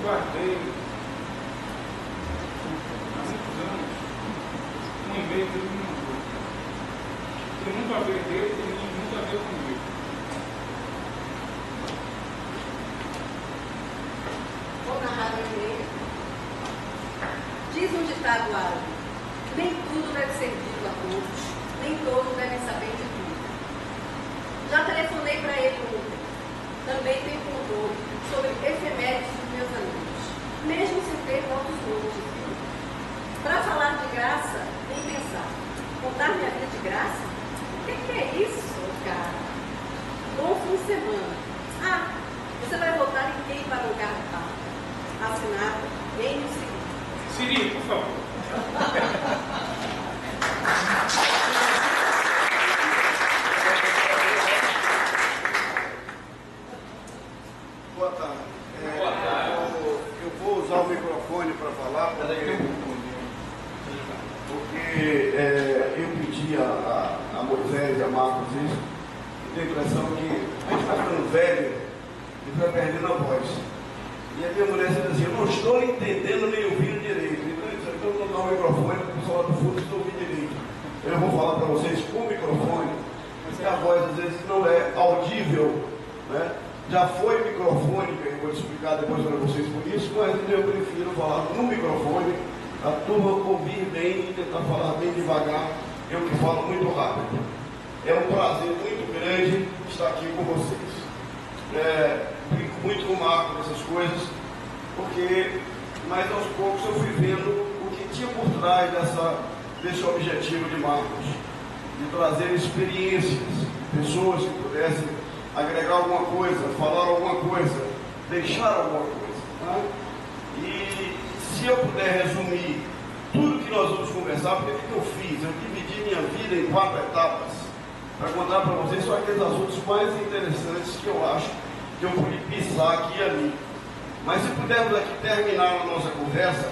guardei há muitos anos um e-mail que ele me mandou. Tem muito a ver dele, tem muito a ver comigo. Vou narrar o e-mail. Diz um ditado árabe: nem tudo deve ser dito a todos, nem todos devem saber de tudo. Já telefonei para ele ontem. Também tenho controle sobre efemérides dos meus amigos, mesmo sem ter votos longe. Para falar de graça, nem pensar. Contar minha vida de graça? O que é isso, cara? Bom fim de semana. Ah, você vai votar em quem para o lugar tal? Assinado em Siri. Siri, por favor. Boa tarde. Boa tarde. Eu vou usar o microfone para falar, porque eu pedi a Moisés e a Marcos isso, e tenho a impressão que a gente vai ficando velho e vai perdendo a voz. E a minha mulher disse assim: eu não estou entendendo nem ouvindo direito. Então eu vou dar o microfone para o pessoal lá do fundo estou ouvindo direito. Eu vou falar para vocês com o microfone, mas a voz às vezes não é audível, né? Já foi microfone, que eu vou explicar depois para vocês por isso, mas eu prefiro falar no microfone, a turma ouvir bem e tentar falar bem devagar, eu que falo muito rápido. É um prazer muito grande estar aqui com vocês. Brinco muito com o Marco nessas coisas, porque mais aos poucos eu fui vendo o que tinha por trás desse objetivo de Marcos, de trazer experiências, pessoas que pudessem agregar alguma coisa, falar alguma coisa, deixar alguma coisa. Né? E se eu puder resumir tudo que nós vamos conversar, porque o que eu fiz? Eu dividi minha vida em 4 etapas, para contar para vocês só aqueles assuntos mais interessantes que eu acho que eu pude pisar aqui e ali. Mas se pudermos aqui terminar a nossa conversa,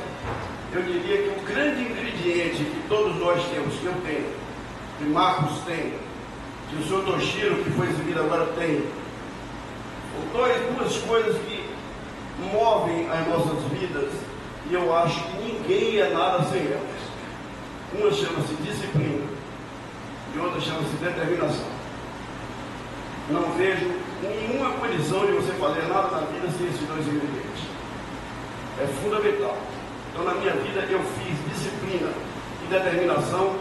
eu diria que o grande ingrediente que todos nós temos, que eu tenho, que Marcos tem, que o senhor Toshiro, que foi exibido agora, tem, são duas coisas que movem as nossas vidas, e eu acho que ninguém é nada sem elas. Uma chama-se disciplina e outra chama-se determinação. Não vejo nenhuma condição de você fazer nada na vida sem esses 2 ingredientes. É fundamental. Então, na minha vida, eu fiz disciplina e determinação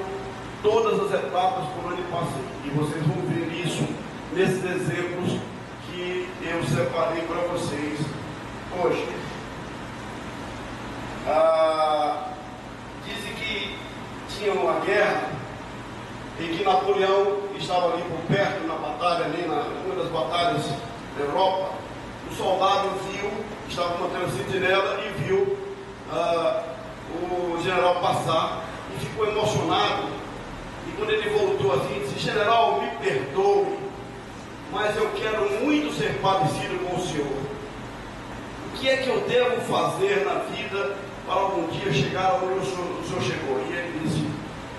todas as etapas por onde passei. E vocês vão ver isso nesses exemplos que eu separei para vocês hoje. Dizem que tinha uma guerra em que Napoleão estava ali por perto, na batalha, ali uma das batalhas da Europa. O soldado viu, estava mantendo a sentinela e viu o general passar e ficou emocionado. E quando ele voltou assim, disse: general, me perdoe, mas eu quero muito ser parecido com o senhor. O que é que eu devo fazer na vida para algum dia chegar onde o senhor chegou? E ele disse,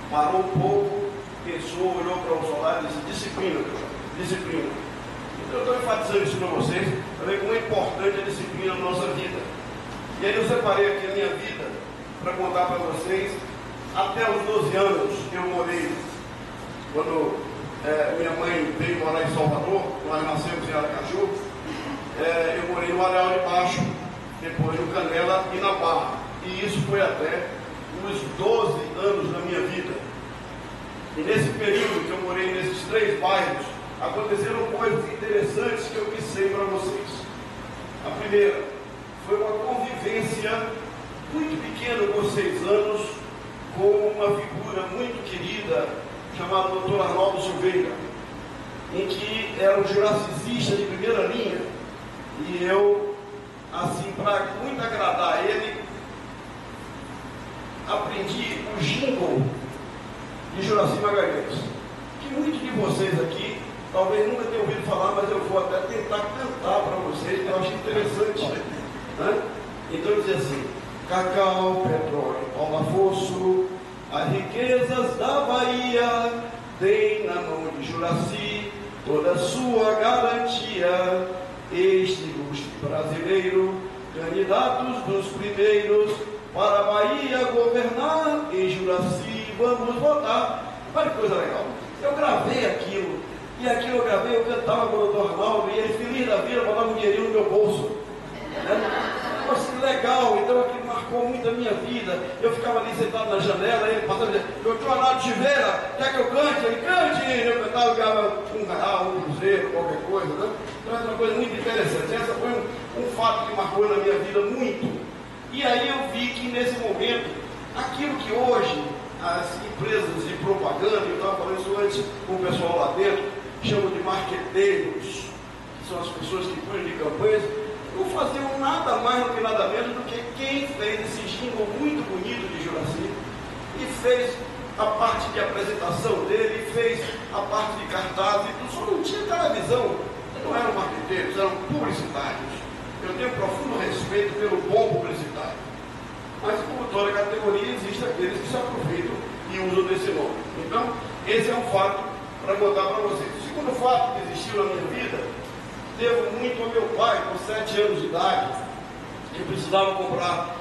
parou um pouco, pensou, olhou para o soldado e disse: disciplina, disciplina. Então eu estou enfatizando isso para vocês, para ver como é importante a disciplina na nossa vida. E aí eu separei aqui a minha vida para contar para vocês. Até os 12 anos eu morei, quando minha mãe veio morar em Salvador, nós nascemos em Aracaju, eu morei no Areal de Baixo, depois no Canela e na Barra. E isso foi até os 12 anos da minha vida. E nesse período que eu morei nesses 3 bairros, aconteceram coisas interessantes que eu quisei para vocês. A primeira foi uma convivência muito pequena, com 6 anos, com uma figura muito querida chamada Dr. Arnaldo Silveira, em que era um juracicista de primeira linha, e eu, assim, para muito agradar ele, aprendi o jingle de Juraci Magalhães, que muitos de vocês aqui talvez nunca tenham ouvido falar, mas eu vou até tentar cantar para vocês, que eu acho interessante, né? Então ele dizia assim: cacau, petróleo, pau na fosso, as riquezas da Bahia, tem na mão de Juraci toda a sua garantia. Este ilustre brasileiro candidatos dos primeiros para a Bahia governar, em Juraci vamos votar. Olha que coisa legal. Eu gravei aquilo, e aquilo eu gravei, eu cantava com o doutor Arnaldo, e ele feliz da vida, botava um dinheirinho no meu bolso. Assim, legal, então aquilo marcou muito a minha vida. Eu ficava ali sentado na janela, ele passava e dizia, doutor Arnaldo Chiveira, quer que eu cante? Ele cante! Eu cantava, eu ganhava R$1, um cruzeiro, qualquer coisa, né? Então é uma coisa muito interessante. Essa foi um fato que marcou na minha vida muito. E aí eu vi que nesse momento, aquilo que hoje as empresas de propaganda, eu estava falando isso antes com o pessoal lá dentro, chamam de marqueteiros, que são as pessoas que cuidam de campanhas, não faziam nada mais do que nada menos do que quem fez esse jingle muito bonito de Juraci e fez a parte de apresentação dele, fez a parte de cartaz e tudo, só não tinha televisão, não eram marqueteiros, eram publicitários. Eu tenho profundo respeito pelo bom publicitário, mas como toda categoria existe aqueles que se aproveitam e usam desse nome. Então, esse é um fato para contar para vocês. O segundo fato que existiu na minha vida, devo muito ao meu pai, com 7 anos de idade, que precisava comprar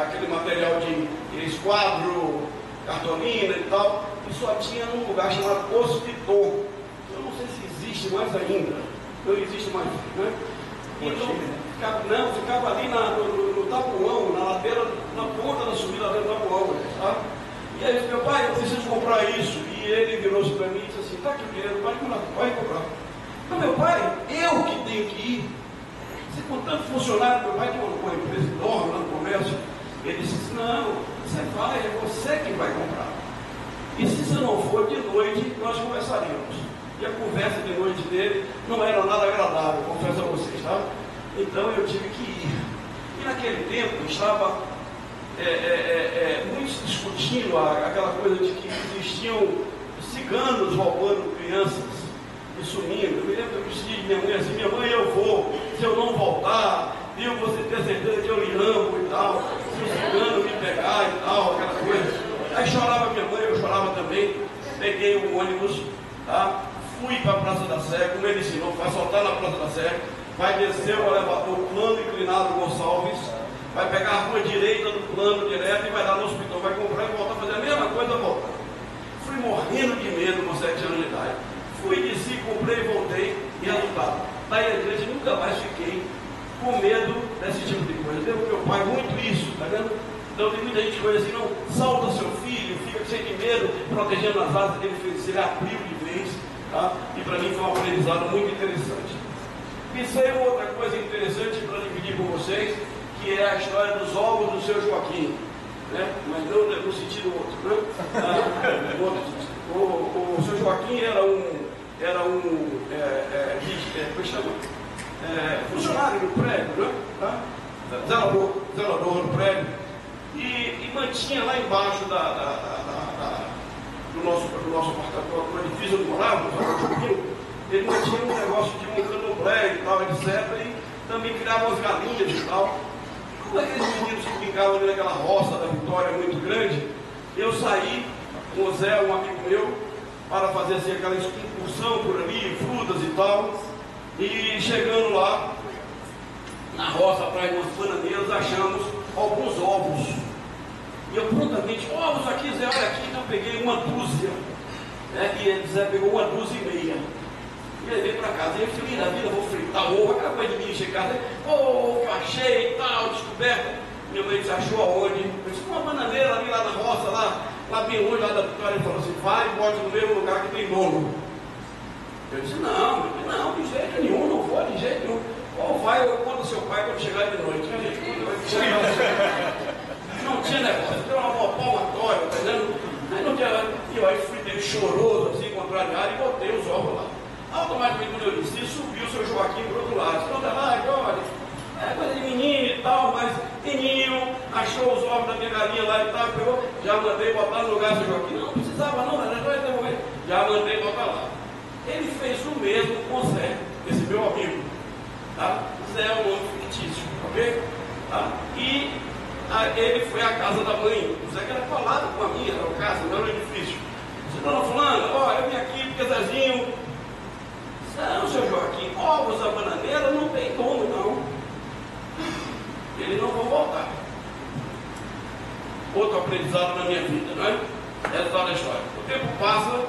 aquele material de esquadro, cartolina e tal, e só tinha num lugar chamado Hospital. Eu não sei se existe mais ainda, não existe mais, né? Então, ficava ali no Tapuão, na ladeira, na ponta da subida do Tapuão, sabe? E aí, meu pai, eu preciso comprar isso. E ele virou-se para mim e disse assim, está aqui o dinheiro, vai comprar. Mas meu pai, eu que tenho que ir. Se com tanto funcionário, meu pai tem uma empresa enorme lá no comércio, ele disse, não, você vai, é você que vai comprar. E se você não for, de noite nós conversaríamos. E a conversa de noite dele não era nada agradável, confesso a vocês, tá? Então eu tive que ir. E naquele tempo estava muito discutindo aquela coisa de que existiam ciganos roubando crianças e sumindo. Eu me lembro que eu disse de minha mãe assim, minha mãe, eu vou, se eu não voltar, viu, você ter certeza que eu lhe amo e tal, se o cigano me pegar e tal, aquela coisa. Aí chorava minha mãe, eu chorava também, peguei o ônibus, tá? Fui para a Praça da Sé, como ele ensinou, vai soltar na Praça da Sé, vai descer o elevador plano inclinado Gonçalves, vai pegar a rua direita do plano direto e vai dar no hospital, vai comprar e voltar a fazer a mesma coisa, voltar. Fui morrendo de medo com 7 anos de idade. Fui, desci, comprei, voltei e resultado. Daí a igreja nunca mais fiquei com medo desse tipo de coisa. Deu meu pai muito isso, tá vendo? Então tem muita gente que coisa assim, não, salta seu filho, fica cheio de medo, protegendo as asas dele, ele abriu de vez. Tá? E para mim foi um aprendizado muito interessante. Pensei uma outra coisa interessante para dividir com vocês, que é a história dos ovos do seu Joaquim, né? Mas não no sentido outro, né? O seu Joaquim era funcionário do prédio, né? Tá? Zelador do prédio, e mantinha lá embaixo do nosso apartamento, no edifício onde morávamos, ele mantinha um negócio de um candomblé e tal, etc. E também criava umas galinhas e tal. Como aqueles meninos que brincavam ali naquela roça da Vitória muito grande, eu saí com o Zé, um amigo meu, para fazer assim, aquela excursão por ali, frutas e tal. E chegando lá, na roça, atrás de umas bananeiras, achamos alguns ovos. E eu prontamente, ovos aqui, Zé, olha aqui, então eu peguei uma dúzia, né? E Zé pegou uma dúzia e meia. E levei para casa. E eu feliz da vida, vou fritar ovo, aquela coisa de mim, chegar casa, ovo que eu achei e tal, descoberta. Minha mãe disse, achou aonde? Eu disse, uma bananeira ali lá na roça, lá bem longe, lá da Vitória. Ele falou assim, vai e bote no mesmo lugar que tem dono. Eu disse, não, de jeito nenhum, não vou, de jeito nenhum. Ou vai, ou conta seu pai quando chegar de noite. Não tinha negócio, deu uma palmatória, tá vendo? Aí não tinha. E eu aí fui meio choroso, assim, contrariado, e botei os ovos lá. Automaticamente, quando eu disse, subiu o seu Joaquim para o outro lado. Então, lá, olha, é coisa de menino e tal, mas menino, achou os ovos da minha galinha lá e tal, pegou, já mandei botar no lugar do seu Joaquim. Não precisava, não, já mandei botar lá. Ele fez o mesmo com o Zé, esse meu amigo. Tá? Zé é um nome fictício, ok? Tá? E ele foi à casa da mãe. O Zé que era falado com a minha, era o casa, não era o edifício. Disse, dona fulana, ó, eu vim aqui porque Zezinho. Não, seu Joaquim, ovos da bananeira não tem dono, não. aprendizado na minha vida, não é? Essa é a história. O tempo passa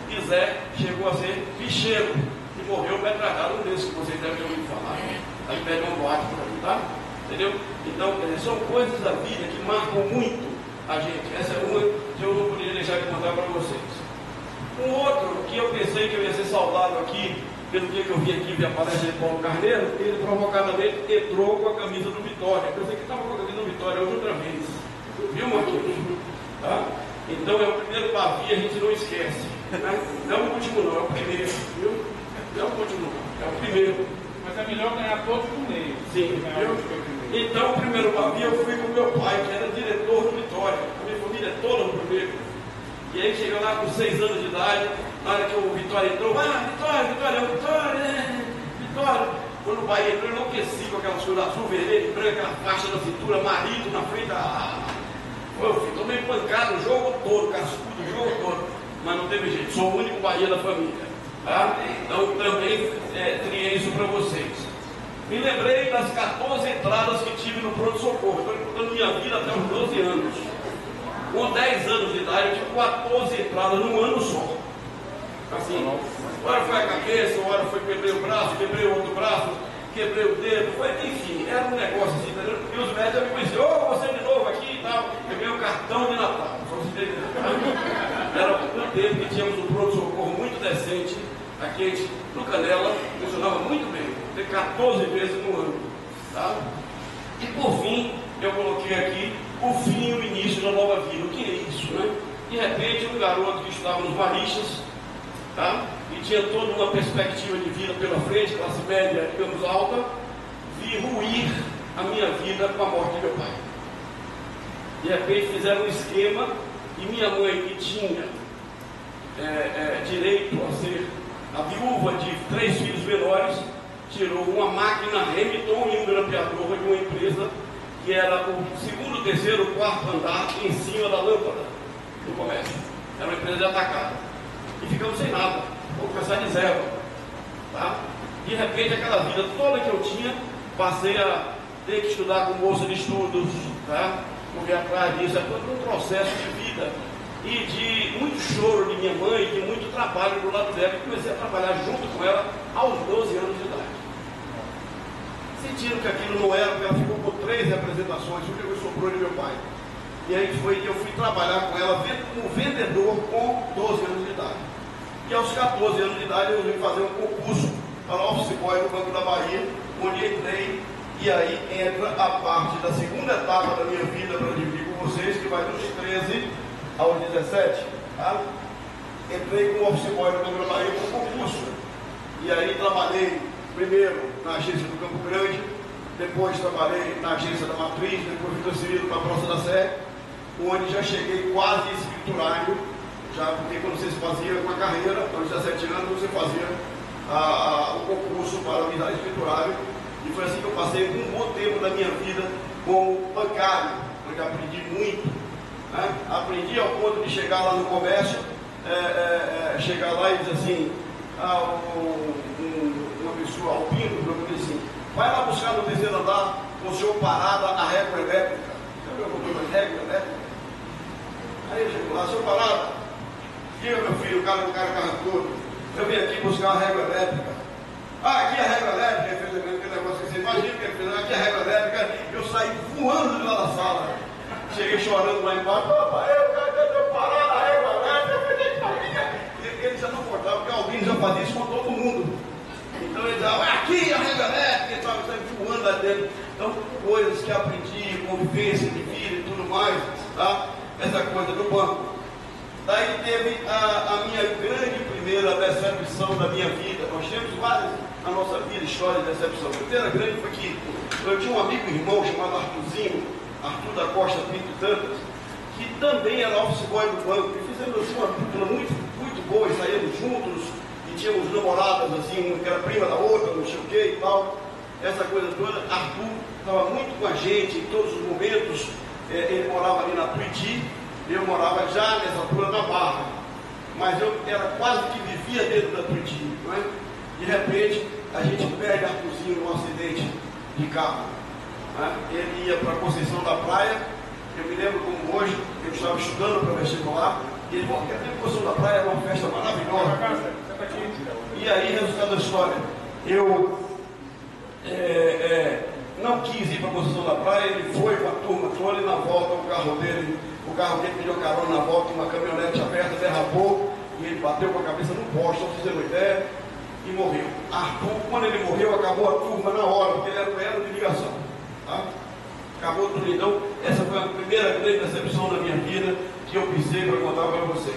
e Zé chegou a ser bicheiro e morreu petralhado, um desses que vocês devem ter ouvido falar. Aí pega um boate por aí, tá? Entendeu? Então, são coisas da vida que marcam muito a gente. Essa é uma que eu não poderia deixar de contar para vocês. Um outro que eu pensei que eu ia ser saudado aqui, pelo dia que eu vim aqui ver a palestra de Paulo Carneiro, ele provocadamente entrou com a camisa do Vitória. Eu pensei que estava com a camisa do Vitória hoje outra vez. Viu, Marquinhos? Tá? Então é o primeiro pavio, a gente não esquece. Né? Não é o último não, é o primeiro. Viu? Não é o último não, é o primeiro. Mas é melhor ganhar todos por meio. Sim, viu? Então o primeiro pavio eu fui com meu pai, que era diretor do Vitória. A minha família é toda no primeiro. E aí chega lá com 6 anos de idade, na hora que o Vitória entrou, Vitória, Vitória. Quando o Bahia entrou, eu enlouqueci com aquela coisa azul, vermelho, branco, aquela faixa na cintura, marido na frente da... Eu tomei pancada o jogo todo, cascudo o jogo todo, mas não teve jeito, sou o único Bahia da família. Tá? Então também triei isso para vocês. Me lembrei das 14 entradas que tive no pronto-socorro. Estou contando minha vida até os 12 anos. Com 10 anos de idade, eu tive 14 entradas num ano só. Assim, hora foi a cabeça, hora foi quebrei o braço, quebrei o outro braço, quebrei o dedo, foi, enfim, era um negócio assim, entendeu? E os médicos me conheciam, você de novo aqui e tal. Eu ganhei um cartão de Natal, só vocês entenderem. Era um tempo que tínhamos um pronto-socorro muito decente. Aqui a gente, no Canela, funcionava muito bem, tem 14 vezes no ano. Tá? E por fim, eu coloquei aqui o fim e o início da nova vida. O que é isso, né? De repente, um garoto que estava nos Marixas, tá? E tinha toda uma perspectiva de vida pela frente, classe média, digamos, alta, vi ruir a minha vida com a morte de meu pai. De repente fizeram um esquema e minha mãe, que tinha direito a ser a viúva de 3 filhos menores, tirou uma máquina Remington e um grampeador de uma empresa que era o 2º, 3º, 4º andar em cima da lâmpada do comércio. Era uma empresa de atacado. E ficamos sem nada. Vou começar de zero. Tá? De repente, aquela vida toda que eu tinha, passei a ter que estudar com bolsa de estudos, tá? Correr atrás disso. É todo um processo de vida e de muito choro de minha mãe, de muito trabalho do lado dela. E comecei a trabalhar junto com ela aos 12 anos de idade. Sentindo que aquilo não era, porque ela ficou com 3 representações, o que sobrou de meu pai. E aí eu fui trabalhar com ela como vendedor com 12 anos de idade. E aos 14 anos de idade eu vim fazer um concurso para office boy do Banco da Bahia, onde entrei, e aí entra a parte da segunda etapa da minha vida para dividir com vocês, que vai dos 13 aos 17. Tá? Entrei como office boy do Banco da Bahia com concurso. E aí trabalhei primeiro na agência do Campo Grande, depois trabalhei na agência da Matriz, depois fui transferido para a Praça da Sé, onde já cheguei quase escriturário, já porque quando você se fazia uma carreira, aos 17 anos, você fazia o concurso para virar escriturário, e foi assim que eu passei um bom tempo da minha vida como bancário, onde aprendi muito, né? Aprendi ao ponto de chegar lá no comércio, chegar lá e dizer assim, uma pessoa albino, para mim assim, vai lá buscar no 3º andar, com o senhor parada a régua elétrica. Eu perguntei, régua elétrica? Aí eu chego lá, senhor parada, diga meu filho, o cara carro todo, eu vim aqui buscar a régua elétrica. Aqui é a régua elétrica, ele fez aquele negócio que você imagina que ele fez, aqui é a régua elétrica, eu saí voando de lá da sala. Cheguei chorando lá embaixo, papai, eu parado a régua elétrica, ele já não cortava, porque alguém já fazia isso com todo mundo. Então ele dizia, aqui a régua elétrica, e tal, eu saí voando lá dentro. Então, coisas que aprendi, convivência de vida e tudo mais, tá? Essa coisa do banco. Daí teve a minha grande primeira decepção da minha vida. Nós temos várias na nossa vida, histórias de decepção. A primeira grande foi que eu tinha um amigo irmão chamado Arthurzinho, Arthur da Costa Pinto Dantas, que também era office boy do banco. E fizemos assim, uma dupla muito boa, e saímos juntos, e tínhamos namoradas assim, uma que era prima da outra, não sei o que e tal. Essa coisa toda. Arthur estava muito com a gente em todos os momentos. Ele morava ali na Tuiti, eu morava já nessa altura na Barra, mas eu era quase que vivia dentro da Tuiti, não é? De repente a gente perde Arthurzinho num acidente de carro, né? Ele ia para a Conceição da Praia, Eu me lembro como hoje, eu estava estudando para vestibular, e ele falou que a Devoção da Praia era uma festa maravilhosa. E aí, resultado da história, eu não quis ir para a Conceição da Praia, ele foi com a turma toda e na volta o carro dele pediu carona na volta, uma caminhonete aberta, derrapou e ele bateu com a cabeça no poste, não fizeram ideia, e morreu. Arthur, quando ele morreu, acabou a turma na hora, porque ele era o elo de ligação. Tá? Acabou tudo. Então, essa foi a primeira grande decepção da minha vida que eu pisei para contar para vocês.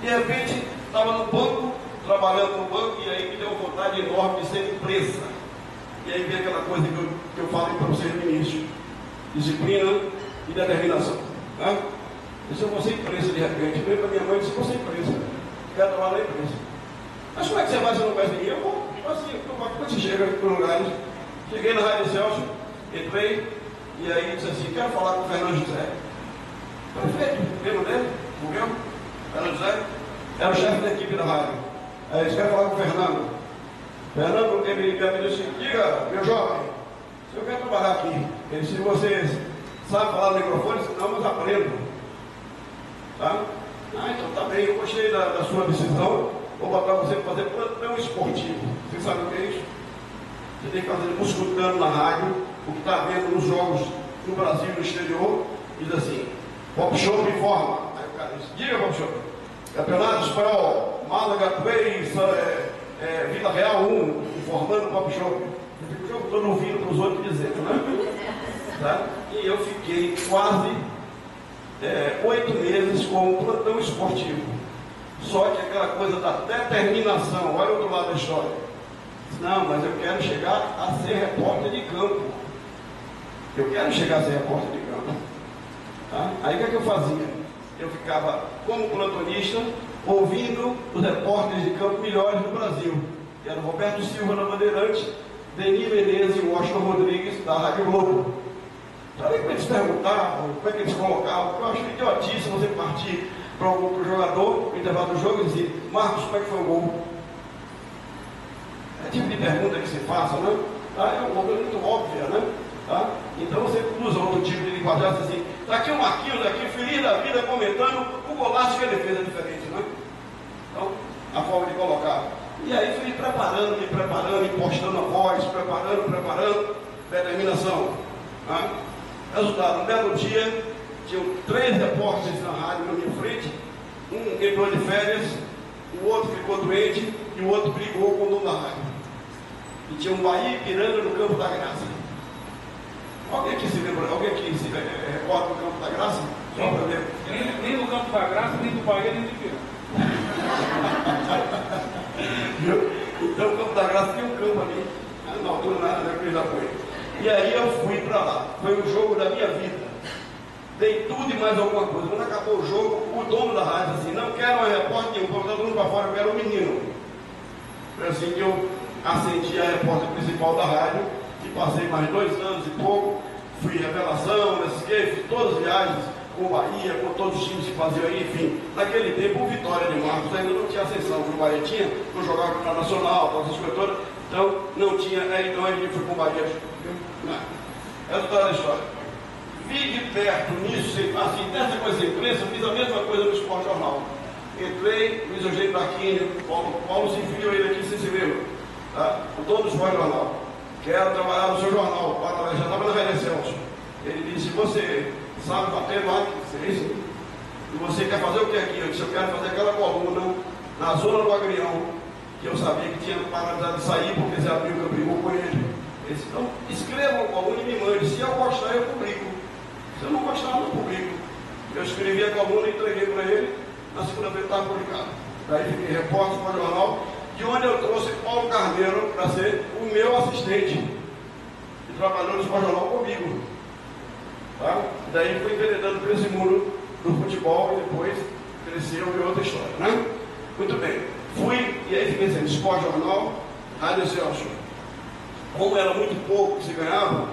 De repente, estava no banco, trabalhando no banco, e aí me deu uma vontade enorme de ser empresa. E aí vem aquela coisa que eu falei para vocês no início: disciplina e determinação. Tá? Se eu vou ser empresa de repente, veio para minha mãe e disse: vou ser empresa, quero trabalhar na empresa. Mas como é que você vai se não conhece ninguém? Eu vou, assim, quando você chega para lugares, cheguei na Rádio Celso, entrei, e aí disse assim: quero falar com o Fernando José. Perfeito, lembra dele? Morreu? Fernando José? Era o chefe da equipe da rádio. Aí eles querem falar com o Fernando. Fernando, ele me disse: diga, meu jovem, se eu quero trabalhar aqui, ele disse: vocês sabem falar no microfone? Não, mas aprendo. Tá? Então tá bem, eu gostei da sua decisão. Vou botar você para fazer plantão esportivo. Você sabe o que é isso? Você tem que fazer escutando na rádio o que está vendo nos jogos no Brasil e no exterior. Diz assim: Pop Shop informa. Aí o cara diz: diga, Pop Shop, Campeonato Espanhol, Málaga 3, Vila Real 1, informando o Pop Shop. Eu fico o jogo todo ouvindo para os outros dizendo, né? Tá? E eu fiquei quase 8 meses com um plantão esportivo. Só que aquela coisa da determinação, olha o outro lado da história. Não, mas eu quero chegar a ser repórter de campo. Eu quero chegar a ser repórter de campo. Tá? Aí o que é que eu fazia? Eu ficava como plantonista, ouvindo os repórteres de campo melhores do Brasil, que eram Roberto Silva na Bandeirante, Denis Menezes e Washington Rodrigues da Rádio Globo. Sabe como eles perguntavam, como é que eles colocavam? Eu acho idiotice você partir para o jogador, no intervalo do jogo, e dizer: Marcos, como é que foi o gol? É tipo de pergunta que se faça, né? Tá? É uma coisa muito óbvia, né? Tá? Então você usa outro tipo de linguagem assim: está aqui o Marquinhos, aqui, feliz da vida, comentando o golaço que ele fez, é diferente, né? Então, a forma de colocar. E aí fui me preparando, impostando a voz, preparando, determinação. Tá? Resultado: um belo dia, tinham 3 repórteres na rádio na minha frente, um entrou de férias, o outro ficou doente e o outro brigou com o dono da rádio. E tinha um Bahia e Ipiranga no Campo da Graça. Alguém aqui se lembra, recorda do Campo da Graça? Só para ver. Nem no Campo da Graça, nem do Bahia, nem do Ipiranga. Então o Campo da Graça tem um campo ali, na altura da Cruz da Coisa. E aí eu fui para lá. Foi o jogo da minha vida. Dei tudo e mais alguma coisa. Quando acabou o jogo, o dono da rádio disse assim: não quero uma repórter nenhum, vou botar todo mundo para fora, eu quero um menino. Foi assim que eu acendi a repórter principal da rádio e passei mais 2 anos e pouco. Fui revelação, fiz todas as viagens com o Bahia, com todos os times que faziam aí, enfim. Naquele tempo, o Vitória de Marcos ainda não tinha ascensão, o Bahia tinha, não jogava com o Nacional, todas as coisas todas, então não tinha, então a gente foi com o Bahia. Essa é a história. Vi de perto nisso, assim, dessa coisa da imprensa, fiz a mesma coisa no Esporte Jornal. Entrei, Luiz Eugênio Braquini, Paulo se enviou ele aqui, você se lembra? Tá? O dono do Esporte Jornal: quero trabalhar no seu jornal, já estava na Rádio Celso. Ele disse: você sabe bater lá? E você quer fazer o que aqui? Eu disse: eu quero fazer aquela coluna na zona do Agrião, que eu sabia que tinha paralisado de sair, porque Zé Abril brigou com ele. Ele disse: então escreva uma coluna e me mande, se eu gostar eu publico. Se eu não gostar, eu não publico. Eu escrevi a coluna e entreguei para ele, na segunda-feira estava publicado. Daí fiquei repórter para o jornal, de onde eu trouxe Paulo Carneiro para ser o meu assistente. E trabalhou no Esporte Jornal comigo. Tá? Daí foi enveredando por esse mundo do futebol e depois cresceu e outra história, né? Muito bem. Fui, e aí fiquei dizendo: Esporte Jornal, Rádio Celso. Como era muito pouco que se ganhava,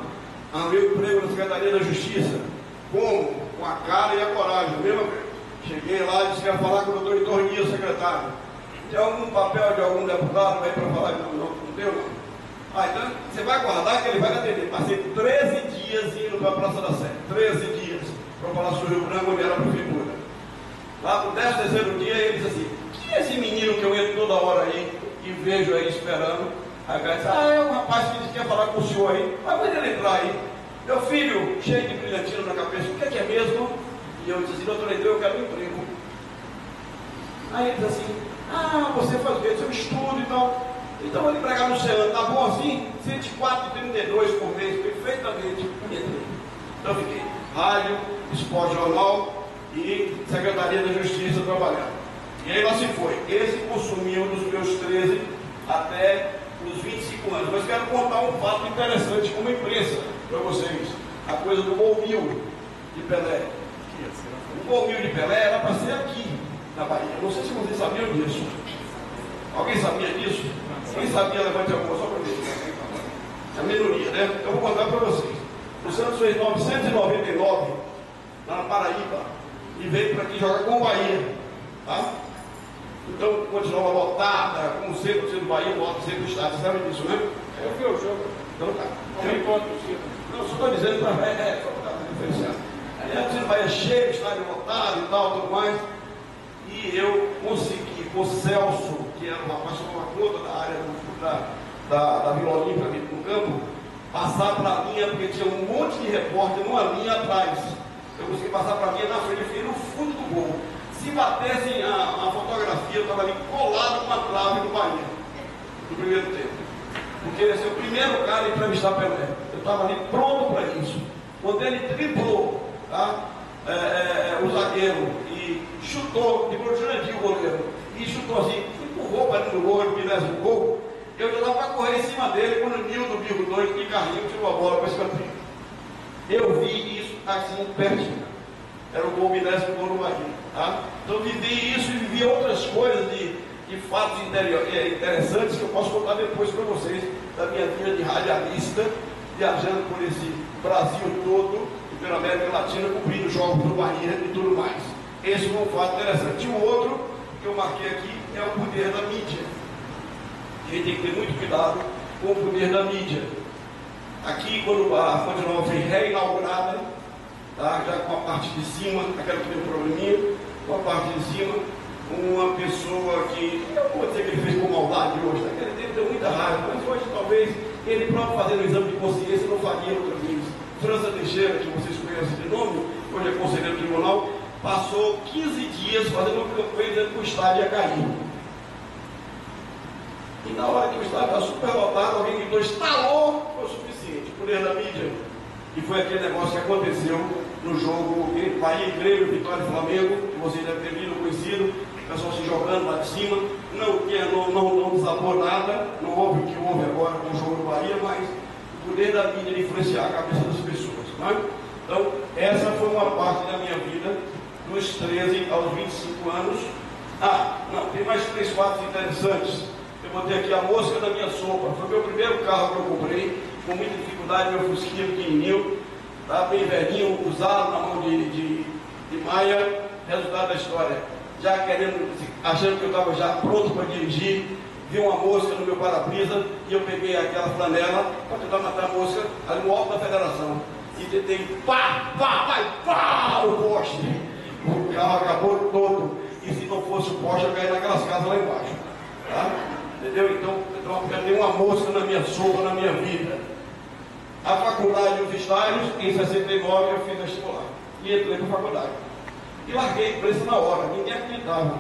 arrumei o emprego na Secretaria da Justiça. Como? Com a cara e a coragem. Mesmo, cheguei lá e disse que ia falar com o doutor Heitor Guia, secretário. Tem algum papel de algum deputado aí para falar? Não deu, não. Então você vai guardar que ele vai atender. Passei 13 dias indo para a Praça da Sé. 13 dias. para o Palácio do Rio Branco, onde era a prefeitura. Lá no 13º dia, ele disse assim: quem é esse menino que eu entro toda hora aí e vejo aí esperando? Aí o cara disse: é um rapaz que disse que ia falar com o senhor aí, mas manda ele entrar aí. Meu filho, cheio de brilhantina na cabeça, o que é mesmo? E eu disse assim: doutor André, eu quero um emprego. Aí ele disse assim: você faz o quê? Eu estudo e tal. Então eu vou lhe empregar no CEAN, tá bom assim? 104,32 por mês, perfeitamente. Então eu fiquei rádio, esporte jornal e Secretaria da Justiça trabalhando. E aí lá se foi. Esse consumiu dos meus 13 até os 25 anos. Mas quero contar um fato interessante como imprensa para vocês. A coisa do Gol Mil de Pelé. O Gol Mil de Pelé era para ser aqui na Bahia. Não sei se vocês sabiam disso. Alguém sabia disso? Quem sabia, levante a mão só para ver. É a minoria, né? Eu vou contar para vocês. O Santos fez 999 lá na Paraíba e veio para aqui jogar com o Bahia. Tá? Então continuava lotada, como sempre do Bahia, lota sempre o estádio. Você sabe disso, né? Eu vi o jogo. Então tá. Não, só estou dizendo para diferenciar. Aliás, o Bahia cheio, estádio lotado e tal, tudo mais. E eu consegui, com o Celso, que era um rapaz que tomava conta da área da Vila Olímpia ali no campo, passar para a linha, porque tinha um monte de repórter numa linha atrás. Eu consegui passar para a linha na frente, eu fiquei no fundo do gol. Se batessem a fotografia, eu estava ali colado com a trave do Bahia, no primeiro tempo. Porque ele ia ser o primeiro cara a entrevistar Pelé. Eu estava ali pronto para isso. Quando ele driblou, tá? O zagueiro e chutou, driblou Jurandir, o goleiro, e chutou assim, empurrou para dentro do gol, ele fizesse o gol. Eu já estava para correr em cima dele quando o Nildo Bigo doido de carrinho tirou a bola para escanteio. Eu vi isso assim pertinho. Era o gol, milésimo gol no Bahia. Tá? Então vivi isso e vivi outras coisas de fatos interessantes que eu posso contar depois para vocês da minha vida de radialista, viajando por esse Brasil todo e pela América Latina, cumprindo jogos do Bahia e tudo mais. Esse foi um fato interessante. E o outro que eu marquei aqui é o poder da mídia. A gente tem que ter muito cuidado com o poder da mídia. Aqui, quando a Fonte Nova foi reinaugurada, tá? Já com a parte de cima, aquela que tem um probleminha, com a parte de cima, uma pessoa que, eu não vou dizer que ele fez com maldade hoje, tá? Ele deve ter muita raiva, mas hoje talvez ele próprio fazendo um exame de consciência não faria outra vez. França Teixeira, que vocês conhecem de nome, hoje é conselheiro do tribunal, passou 15 dias fazendo uma campanha dizendo que o estádio ia cair. E na hora que o estádio está super lotado, alguém gritou, estalou, foi o suficiente. O poder da mídia. E foi aquele negócio que aconteceu no jogo entre Bahia e Grêmio, Vitória e Flamengo, que vocês devem ter visto, conhecido, o pessoal se jogando lá de cima, não desabou nada, não houve o que houve agora com o jogo do Bahia, mas o poder da mídia de influenciar a cabeça das pessoas. Né? Então, essa foi uma parte da minha vida, dos 13 aos 25 anos. Tem mais 3 fatos interessantes. Eu botei aqui a mosca da minha sopa. Foi o meu primeiro carro que eu comprei, com muita dificuldade, meu fusquinha pequenininho, tá bem velhinho, usado na mão de Maia. Resultado da história, já achando que eu estava já pronto para dirigir, vi uma mosca no meu para-brisa e eu peguei aquela flanela para tentar matar a mosca ali no alto da Federação. E tentei, o poste. O carro acabou todo. E se não fosse o poste, eu caí naquelas casas lá embaixo. Tá? Entendeu? Então eu tenho uma mosca na minha sopa, na minha vida. A faculdade dos estágios, em 69 eu fiz vestibular. E entrei para a faculdade. E larguei a imprensa na hora, ninguém acreditava.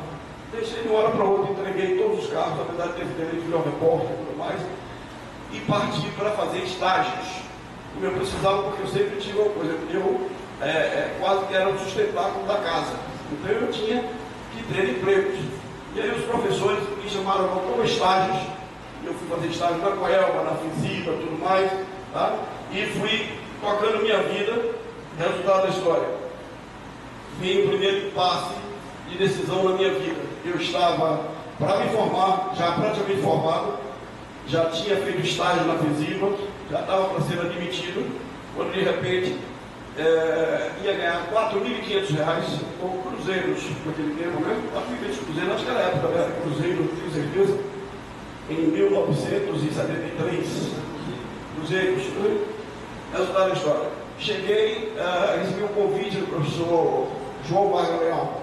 Deixei de uma hora para outra, entreguei todos os carros, apesar de ter direito de virar repórter e tudo mais. E parti para fazer estágios. Eu precisava, porque eu sempre tive uma coisa, eu quase que era o sustentáculo da casa. Então eu tinha que ter empregos. E aí os professores me chamaram como estágios. Eu fui fazer estágio na Coelba, na Fisiba, tudo mais. Tá? E fui tocando minha vida. Resultado da história. Vim o primeiro passe de decisão na minha vida. Eu estava para me formar, já praticamente formado. Já tinha feito estágio na Fisiba. Já estava para ser admitido. Quando de repente ia ganhar R$4.500 com cruzeiros naquele tempo, né? R$4.500 cruzeiros, acho que era a época, era cruzeiro, não tenho certeza, em 1973. Cruzeiros, né? Resultado da história. cheguei, recebi um convite do professor João Vargas Leal,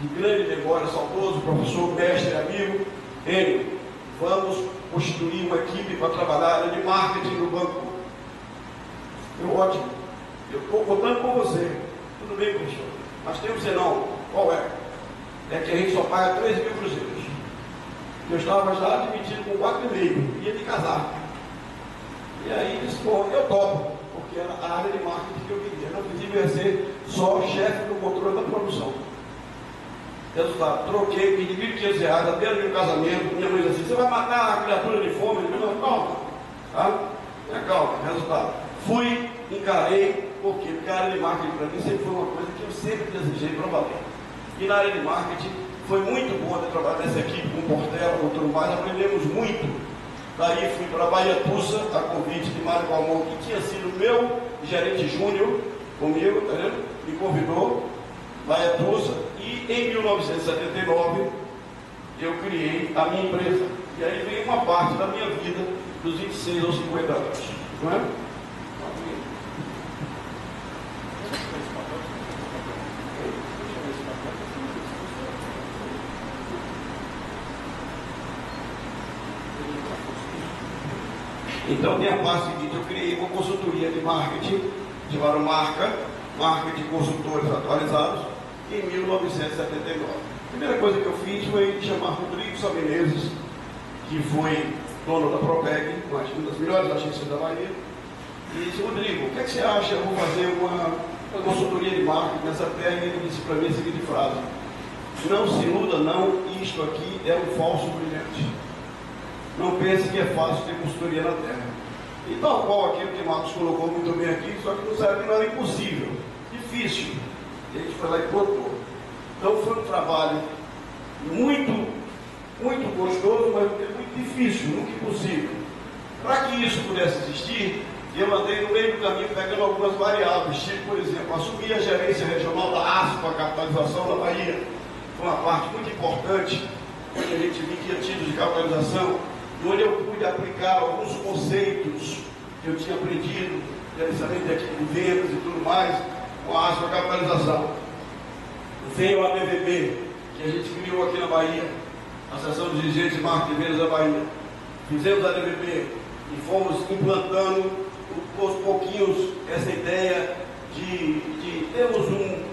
de grande memória, saudoso, professor, mestre, amigo. Ele, vamos constituir uma equipe para trabalhar a área de marketing no banco. Eu, ótimo, eu estou contando com você. Tudo bem, professor, mas tem um senão. Qual é? É que a gente só paga 3 mil cruzeiros. Eu estava já admitido com 4,5, ia de casar. E aí disse, bom, eu topo, porque era a área de marketing que eu queria. Não podia ia ser só chefe do controle da produção. Resultado, troquei, pedi R$1.500 até no meu casamento. Minha mãe disse assim, você vai matar a criatura de fome? Eu disse, não, calma, tá? Calma. Resultado, fui, encarei, por quê? Porque a área de marketing para mim sempre foi uma coisa que eu sempre desejei para valer. E na área de marketing foi muito bom de trabalhar nessa equipe com o Portela, com tudo mais, aprendemos muito. Daí fui para Baiatussa, a convite de Mário Balmon, que tinha sido meu gerente júnior comigo, tá vendo? Me convidou, Baiatussa, e em 1979 eu criei a minha empresa. E aí veio uma parte da minha vida dos 26 aos 50 anos, não é? Então tem a parte seguinte, eu criei uma consultoria de marketing, chamaram Marketing Consultores Atualizados, em 1979. A primeira coisa que eu fiz foi chamar Rodrigo Sabenezes, que foi dono da Propeg, uma das melhores agências da Bahia, e disse, Rodrigo, o que é que você acha? Eu vou fazer uma consultoria de marketing nessa terra. E ele disse para mim a seguinte frase, não se iluda não, isto aqui é um falso brilhante. Não pense que é fácil ter consultoria na terra. E tal qual aquilo que Marcos colocou muito bem aqui, só que não sabe que não era impossível, difícil. E a gente foi lá e botou. Então foi um trabalho muito gostoso, mas muito difícil, nunca impossível. Para que isso pudesse existir, eu andei no meio do caminho pegando algumas variáveis, tipo, por exemplo, assumir a gerência regional da ASPA, a capitalização da Bahia. Foi uma parte muito importante, onde a gente viu que tinha títulos de capitalização, onde eu pude aplicar alguns conceitos que eu tinha aprendido, gerenciamento de equipe de vendas e tudo mais, com a ASPA capitalização. Veio a ADVB, que a gente criou aqui na Bahia, a Associação dos Dirigentes de Marketing e Vendas da Bahia. Fizemos a ADVB e fomos implantando aos pouquinhos essa ideia de termos um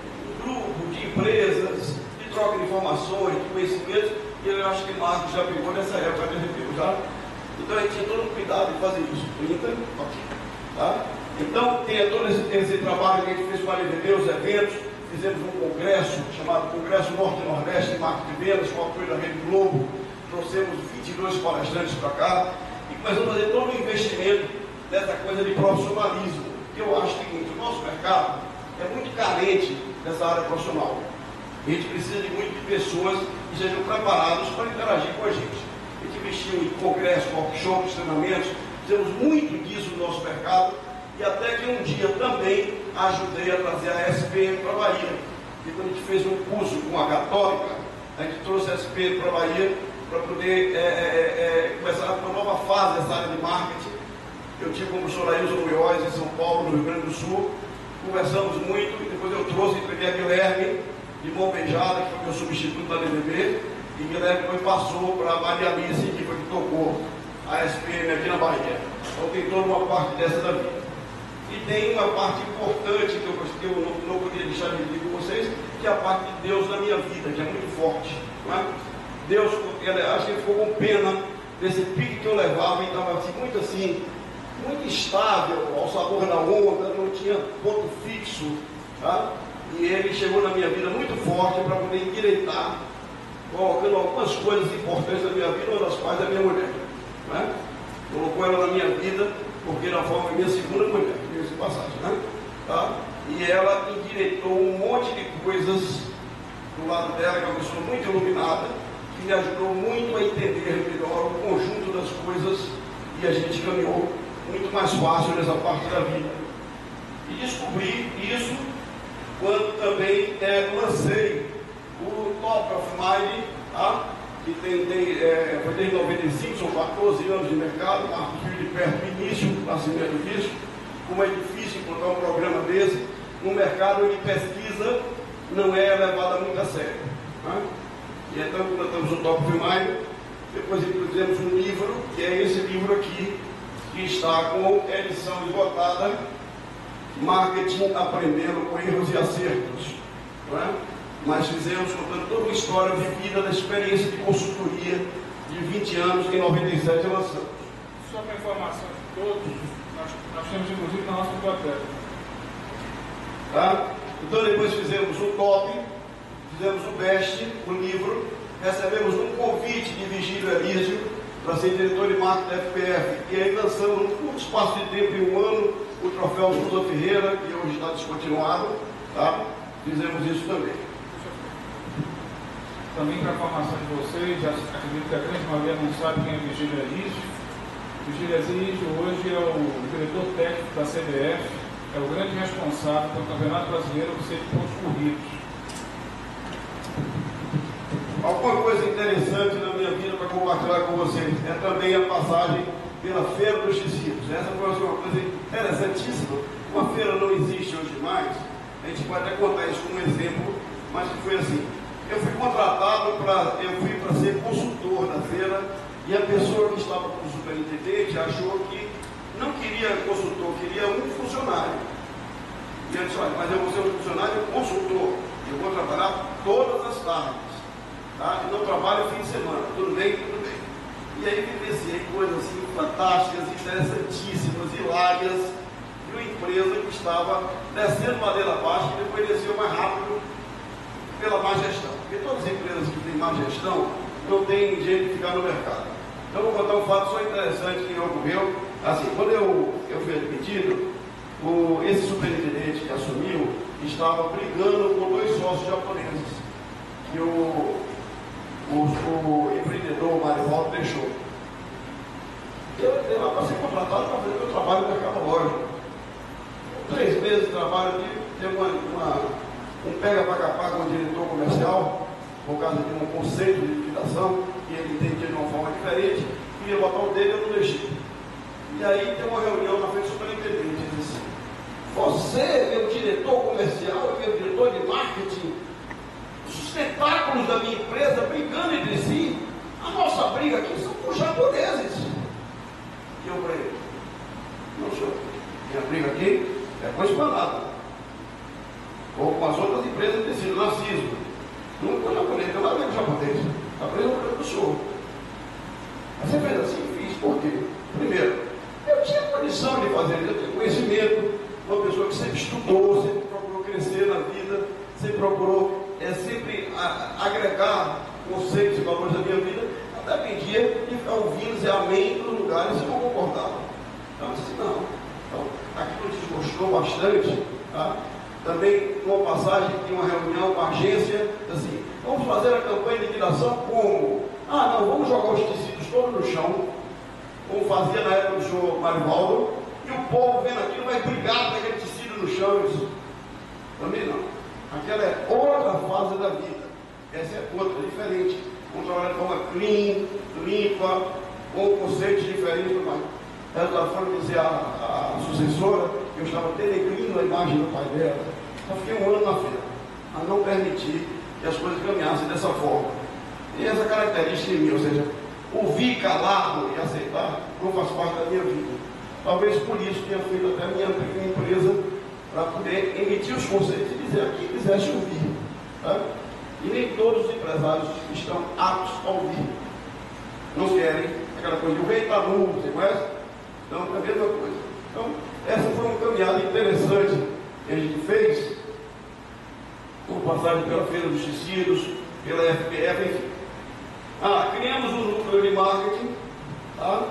grupo de empresas, de troca de informações, de conhecimentos. E eu acho que o Marcos já pegou nessa época de review, já. Então a gente tinha todo o cuidado de fazer isso. 30, ok. Tá? Então tem todo esse trabalho que a gente fez para vender os eventos. Fizemos um congresso chamado Congresso Norte e Nordeste de Marketing de Vendas, com o apoio da Rede Globo. Trouxemos 22 palestrantes para cá e começamos a fazer todo o investimento dessa coisa de profissionalismo. Que eu acho o seguinte, o nosso mercado é muito carente dessa área profissional. A gente precisa de muito de pessoas que sejam preparadas para interagir com a gente. A gente investiu em congressos, workshops, treinamentos, fizemos muito disso no nosso mercado e até que um dia também ajudei a trazer a SPM para a Bahia. E quando a gente fez um curso com a Católica, a gente trouxe a SPM para a Bahia para poder começar uma nova fase dessa área de marketing. Eu tive com o professor Ailson Munhoz em São Paulo, no Rio Grande do Sul, conversamos muito e depois eu trouxe, entreguei a Guilherme de Mão Beijada, que foi meu substituto da DDB, e Guilherme depois passou para a Maria Alice, que foi que tocou a SPM aqui na Bahia. Então tem toda uma parte dessa da vida. E tem uma parte importante que eu não poderia deixar de dizer com vocês, que é a parte de Deus na minha vida, que é muito forte. Não é? Deus, acho que ele ficou com pena desse pique que eu levava e estava assim, muito instável, ao sabor da onda, não tinha ponto fixo. Tá? E ele chegou na minha vida muito forte para poder endireitar, colocando algumas coisas importantes da minha vida, uma das quais é a minha mulher. Né? Colocou ela na minha vida, porque ela foi a minha segunda mulher, essa passagem, né? Tá? E ela endireitou um monte de coisas do lado dela, que é uma pessoa muito iluminada, que me ajudou muito a entender melhor o conjunto das coisas, e a gente caminhou muito mais fácil nessa parte da vida. E descobri isso quando também lancei o Top of Mind, tá? Que foi desde 95, são 14 anos de mercado, Marcos viu de perto o início do nascimento disso, como é difícil encontrar um programa desse num mercado onde pesquisa não é levada muito a sério. Né? E então, quando estamos no Top of Mind, depois introduzimos um livro, que é esse livro aqui, que está com edição esgotada, Marketing Aprendendo com Erros e Acertos. Não é? Mas fizemos contando toda uma história vivida da experiência de consultoria de 20 anos, que em 97 lançamos. Só para informação de todos, nós temos inclusive na nossa biblioteca. Tá? Então depois fizemos o top, fizemos o best, o livro, recebemos um convite de Virgílio Elísio para ser diretor de marketing da FPF, e aí lançamos num curto espaço de tempo, em um ano, o troféu Souza Ferreira, que hoje está descontinuado. Tá? Fizemos isso também. Também para a formação de vocês, já acredito que a grande maioria não sabe quem é Virgílio Elísio. Virgílio Elísio hoje é o diretor técnico da CBF, é o grande responsável pelo Campeonato Brasileiro de pontos corridos. Alguma coisa interessante na minha vida para compartilhar com vocês é também a passagem pela Feira dos Tecidos. Essa foi uma coisa interessantíssima. Uma feira não existe hoje mais, a gente pode até contar isso como exemplo, mas que foi assim. Eu fui contratado para ser consultor da feira, e a pessoa que estava como superintendente achou que não queria consultor, queria um funcionário. E eu disse, olha, mas eu vou ser um funcionário consultor, eu vou trabalhar todas as tardes, tá? E não trabalho fim de semana, tudo bem? Tudo bem. E aí vivenciei coisas assim fantásticas, interessantíssimas, hilárias, de uma empresa que estava descendo madeira abaixo e depois desceu mais rápido pela má gestão. Porque todas as empresas que têm má gestão não têm jeito de ficar no mercado. Então vou contar um fato só interessante que ocorreu. Assim, quando eu fui admitido, esse superintendente que assumiu estava brigando com dois sócios japoneses que o empreendedor Marivaldo deixou. Eu lá para ser contratado para fazer meu trabalho no mercado lógico. 3 meses de trabalho de ter um pega para capar com o diretor comercial, por causa de um conceito de liquidação, que ele entendia de uma forma diferente, queria botar o dele, eu não deixei. E aí tem uma reunião na frente do superintendente, e disse assim, você, meu diretor comercial, meu diretor de marketing, os tentáculos da minha empresa brigando entre si, a nossa briga aqui são com os japoneses. E eu falei, não senhor, minha briga aqui é com a Esplanada, ou com as outras empresas de tecido, Narciso. Não com o japonês, eu não com o japonês. A empresa é do senhor. Aí você fez assim, fiz, por quê? Primeiro, eu tinha condição de fazer isso, eu tinha conhecimento, uma pessoa que sempre estudou, sempre procurou crescer na vida, sempre procurou sempre agregar conceitos e valores da minha vida, até pedia de ficar ouvindo dizer amém nos lugares e eu não concordava. Então, eu disse, não. Então, aquilo desgostou bastante, tá? Também, numa passagem, tinha uma reunião com a agência, assim, vamos fazer a campanha de liquidação como? Ah, não, vamos jogar os tecidos todos no chão, como fazia na época do senhor Marivaldo, e o povo vendo aquilo vai brigar com aquele tecido no chão. Isso também não. Aquela é outra fase da vida. Essa é outra, diferente. Vamos trabalhar de forma clean, limpa, com conceitos diferentes e tudo mais. Ela foi dizer a sucessora que eu estava denegrindo a imagem do pai dela. Só fiquei um ano na feira, a não permitir que as coisas caminhassem dessa forma. E essa característica em mim, ou seja, ouvir calado e aceitar, não faz parte da minha vida. Talvez por isso tenha feito até a minha empresa, para poder emitir os conceitos e dizer a quem quisesse ouvir. Tá? E nem todos os empresários estão aptos a ouvir. Não querem aquela coisa de o rei está nu, você conhece? Então, é a mesma coisa. Então, essa foi uma caminhada interessante que a gente fez, com passagem pela Feira dos Tecidos, pela FPF, enfim. Criamos um núcleo de marketing, tá?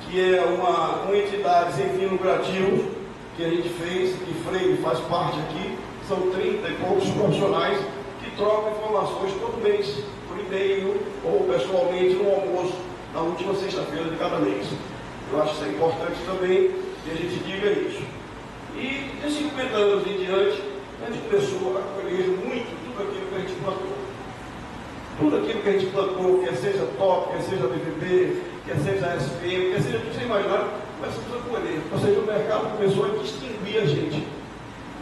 Que é uma entidade sem fim lucrativo, que a gente fez, que Freire faz parte aqui, são 30 e poucos profissionais que trocam informações todo mês, por e-mail ou pessoalmente no almoço, na última sexta-feira de cada mês. Eu acho isso importante também que a gente diga isso. E de 50 anos em diante, a gente começou a colher muito tudo aquilo que a gente plantou. Tudo aquilo que a gente plantou, quer seja top, quer seja BBB, quer seja SPM, quer seja tudo sem imaginar, começamos a colher. Ou seja, o mercado começou a distinguir a gente.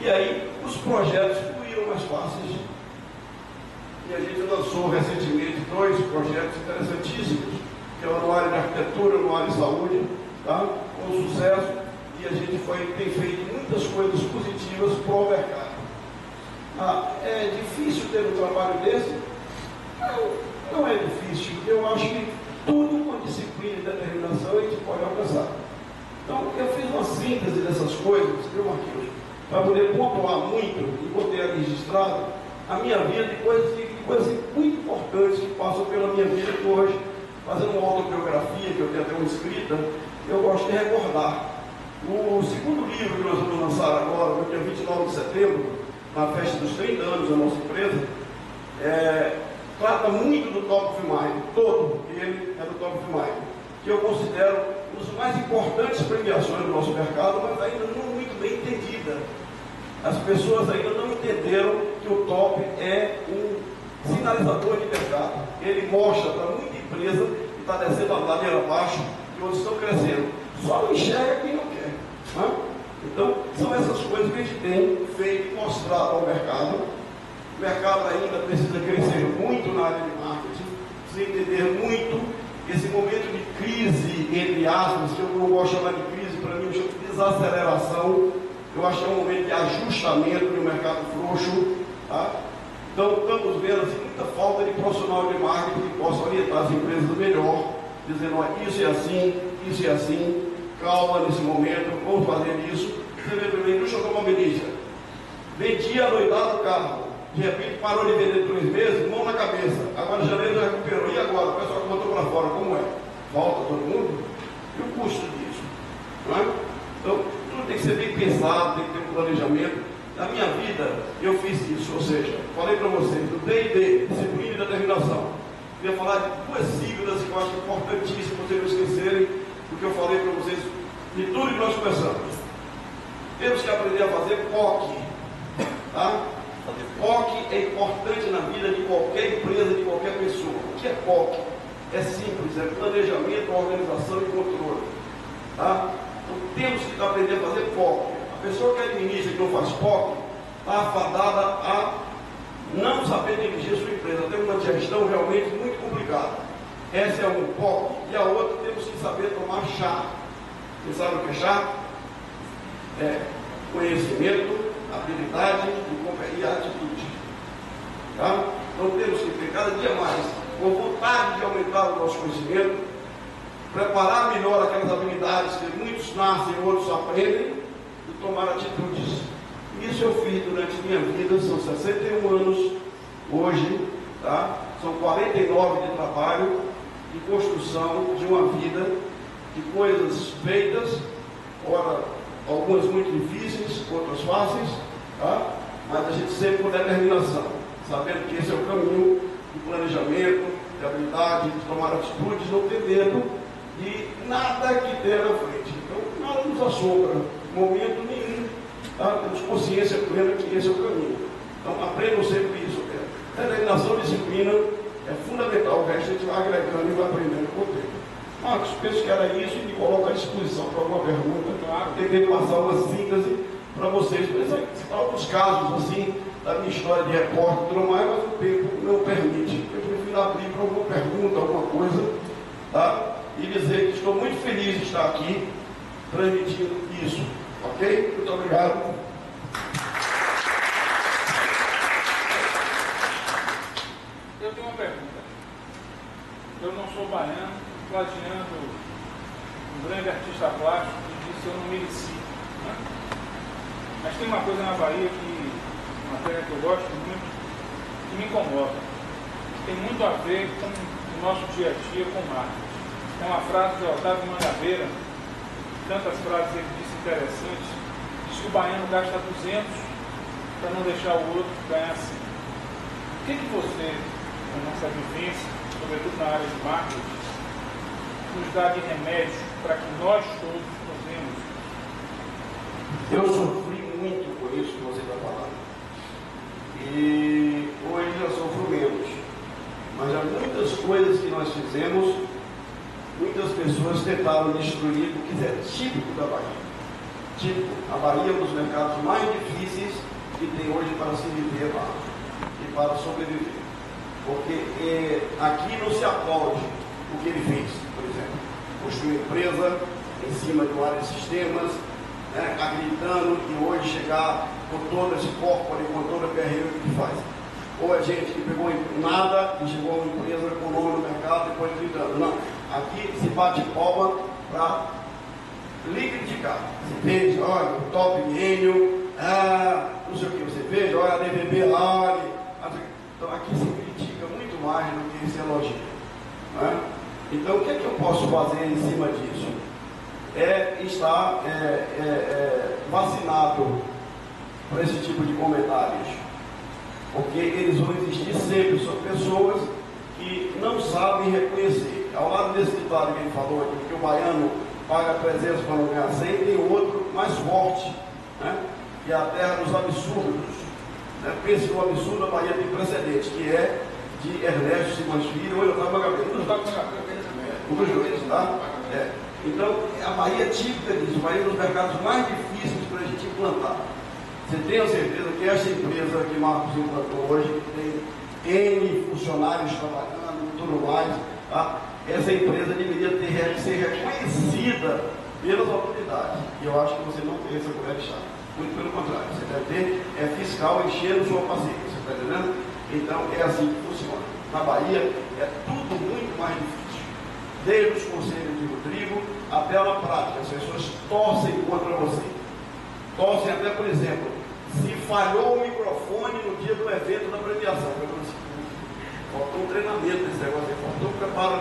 E aí os projetos fluíram mais fáceis. E a gente lançou recentemente 2 projetos interessantíssimos, que é o Anuário de Arquitetura, o Anuário de Saúde, tá? Com sucesso, e a gente tem feito muitas coisas positivas para o mercado. É difícil ter um trabalho desse? Não é difícil. Eu acho que tudo com disciplina e determinação a gente pode alcançar. Então, eu fiz uma síntese dessas coisas, viu, Marquinhos? Para poder pontuar muito e poder registrado a minha vida de coisas muito importantes que passam pela minha vida que hoje, fazendo uma autobiografia, que eu tenho até uma escrita, eu gosto de recordar. O segundo livro que nós vamos lançar agora, no dia 29 de setembro, na festa dos 30 anos da nossa empresa, trata muito do Top of Mind, todo ele é do Top of Mind, que eu considero um dos mais importantes premiações do nosso mercado, mas ainda não muito bem entendida. As pessoas ainda não entenderam que o Top é um sinalizador de mercado. Ele mostra para muita empresa que está descendo a ladeira abaixo e outros estão crescendo. Só não enxerga quem não quer. Né? Então, são essas coisas que a gente tem feito e mostrado ao mercado. O mercado ainda precisa crescer muito na área de marketing, precisa entender muito esse momento de crise, entre aspas, que eu não gosto de chamar de crise, para mim eu chamo de desaceleração. Eu acho que é um momento de ajustamento de um mercado frouxo. Tá? Então, estamos vendo assim, muita falta de profissional de marketing que possa orientar as empresas melhor, dizendo, ó, isso é assim, calma nesse momento, vamos fazer isso. Você vê primeiro, indústria automobilística, vendia adoidado o carro, de repente parou de vender 3 meses, mão na cabeça, agora em janeiro já recuperou, e agora? O pessoal que botou para fora, como é? Volta todo mundo? E o custo disso? Não é? Então, tudo tem que ser bem pensado, tem que ter um planejamento. Na minha vida, eu fiz isso, ou seja, falei para vocês, do D&D, disciplina e determinação. Eu ia falar de 2 siglas que eu acho importantíssimo vocês não esquecerem do que eu falei para vocês, de tudo que nós conversamos. Temos que aprender a fazer POC. Tá? POC é importante na vida de qualquer empresa, de qualquer pessoa. O que é POC? É simples, é planejamento, organização e controle. Tá? Então temos que aprender a fazer POC. A pessoa que administra e que não faz POC está afadada a não saber dirigir sua empresa. Tem uma gestão realmente muito complicada. Essa é um POC. E a outra, temos que saber tomar chá. Vocês sabem o que é chá? É conhecimento, habilidade e atitude. Tá? Então temos que ter cada dia mais, com vontade de aumentar o nosso conhecimento, preparar melhor aquelas habilidades que muitos nascem, outros aprendem, e tomar atitudes. Isso eu fiz durante minha vida, são 61 anos hoje, tá? São 49 de trabalho, de construção de uma vida, de coisas feitas, ora, algumas muito difíceis, outras fáceis, tá? Mas a gente sempre com determinação, sabendo que esse é o caminho de planejamento, de habilidade, de tomar atitudes, não ter medo de nada que tenha na frente. Então, nada nos assombra, momento nenhum, tá? Temos consciência plena que esse é o caminho. Então, aprendam sempre isso. Determinação e disciplina é fundamental, o resto a gente vai agregando e vai aprendendo com o tempo. Marcos, penso que era isso e me coloco à disposição para alguma pergunta. Claro. Tentei passar uma síntese para vocês. Mas alguns casos assim, da minha história de repórter, tudo mais, mas o tempo não permite. Eu prefiro abrir para alguma pergunta, alguma coisa, tá? E dizer que estou muito feliz de estar aqui transmitindo isso. Ok? Muito obrigado. Eu tenho uma pergunta. Eu não sou baiano, plagiando um grande artista plástico que disse eu não mereci. Né? Mas tem uma coisa na Bahia uma terra que eu gosto muito, que me incomoda. Tem muito a ver com o nosso dia a dia, com marketing. Tem uma frase de Otávio Mangabeira, tantas frases ele disse interessantes, diz que o baiano gasta 200 para não deixar o outro ganhar 5. O que você, na nossa vivência, sobretudo na área de marketing, nos dá de remédio para que nós todos usemos? Eu sofri muito com isso que você está falando. E hoje já sofro menos. Mas há muitas coisas que nós fizemos muitas pessoas tentaram destruir o que é típico da Bahia. Típico, a Bahia é um dos mercados mais difíceis que tem hoje para se viver lá e para sobreviver. Porque aqui não se aplaude o que ele fez, por exemplo. Construiu empresa em cima de vários sistemas, né, acreditando que hoje chegar com todo esse corpo ali, com toda a carreira que faz. Ou é gente que pegou nada e chegou a uma empresa com nome no mercado depois de 30 anos. Não, aqui se bate palma para lhe criticar. Você veja, olha, o top Milênio, não sei o que você veja, olha, a DVB lá. Então aqui se critica muito mais do que se elogia. Né? Então o que é que eu posso fazer em cima disso? É estar vacinado para esse tipo de comentários. Porque eles vão existir sempre, são pessoas que não sabem reconhecer. Ao lado desse ditado que ele falou aqui, que o baiano paga 300 para não ganhar 100, tem outro mais forte, né? Que é a terra dos absurdos. Né? Pense que o absurdo da Bahia tem precedente, que é de Ernesto Simões Filho, ou eu estava Gabriel. Os dois, tá? Então, a Bahia é típica disso, a Bahia é um dos mercados mais difíceis para a gente implantar. Você tem a certeza que essa empresa que Marcos implantou hoje, que tem N funcionários trabalhando e tudo mais, tá? Essa empresa deveria ser reconhecida pelas autoridades. E eu acho que você não tem essa colher de chá. Muito pelo contrário, você deve ter fiscal enchendo sua paciência, está entendendo? Então é assim que funciona. Na Bahia é tudo muito mais difícil. Desde os conselhos de Rodrigo até na prática, as pessoas torcem contra você. Torcem até, por exemplo, se falhou o microfone no dia do evento da premiação. Faltou um treinamento nesse negócio, faltou um preparo,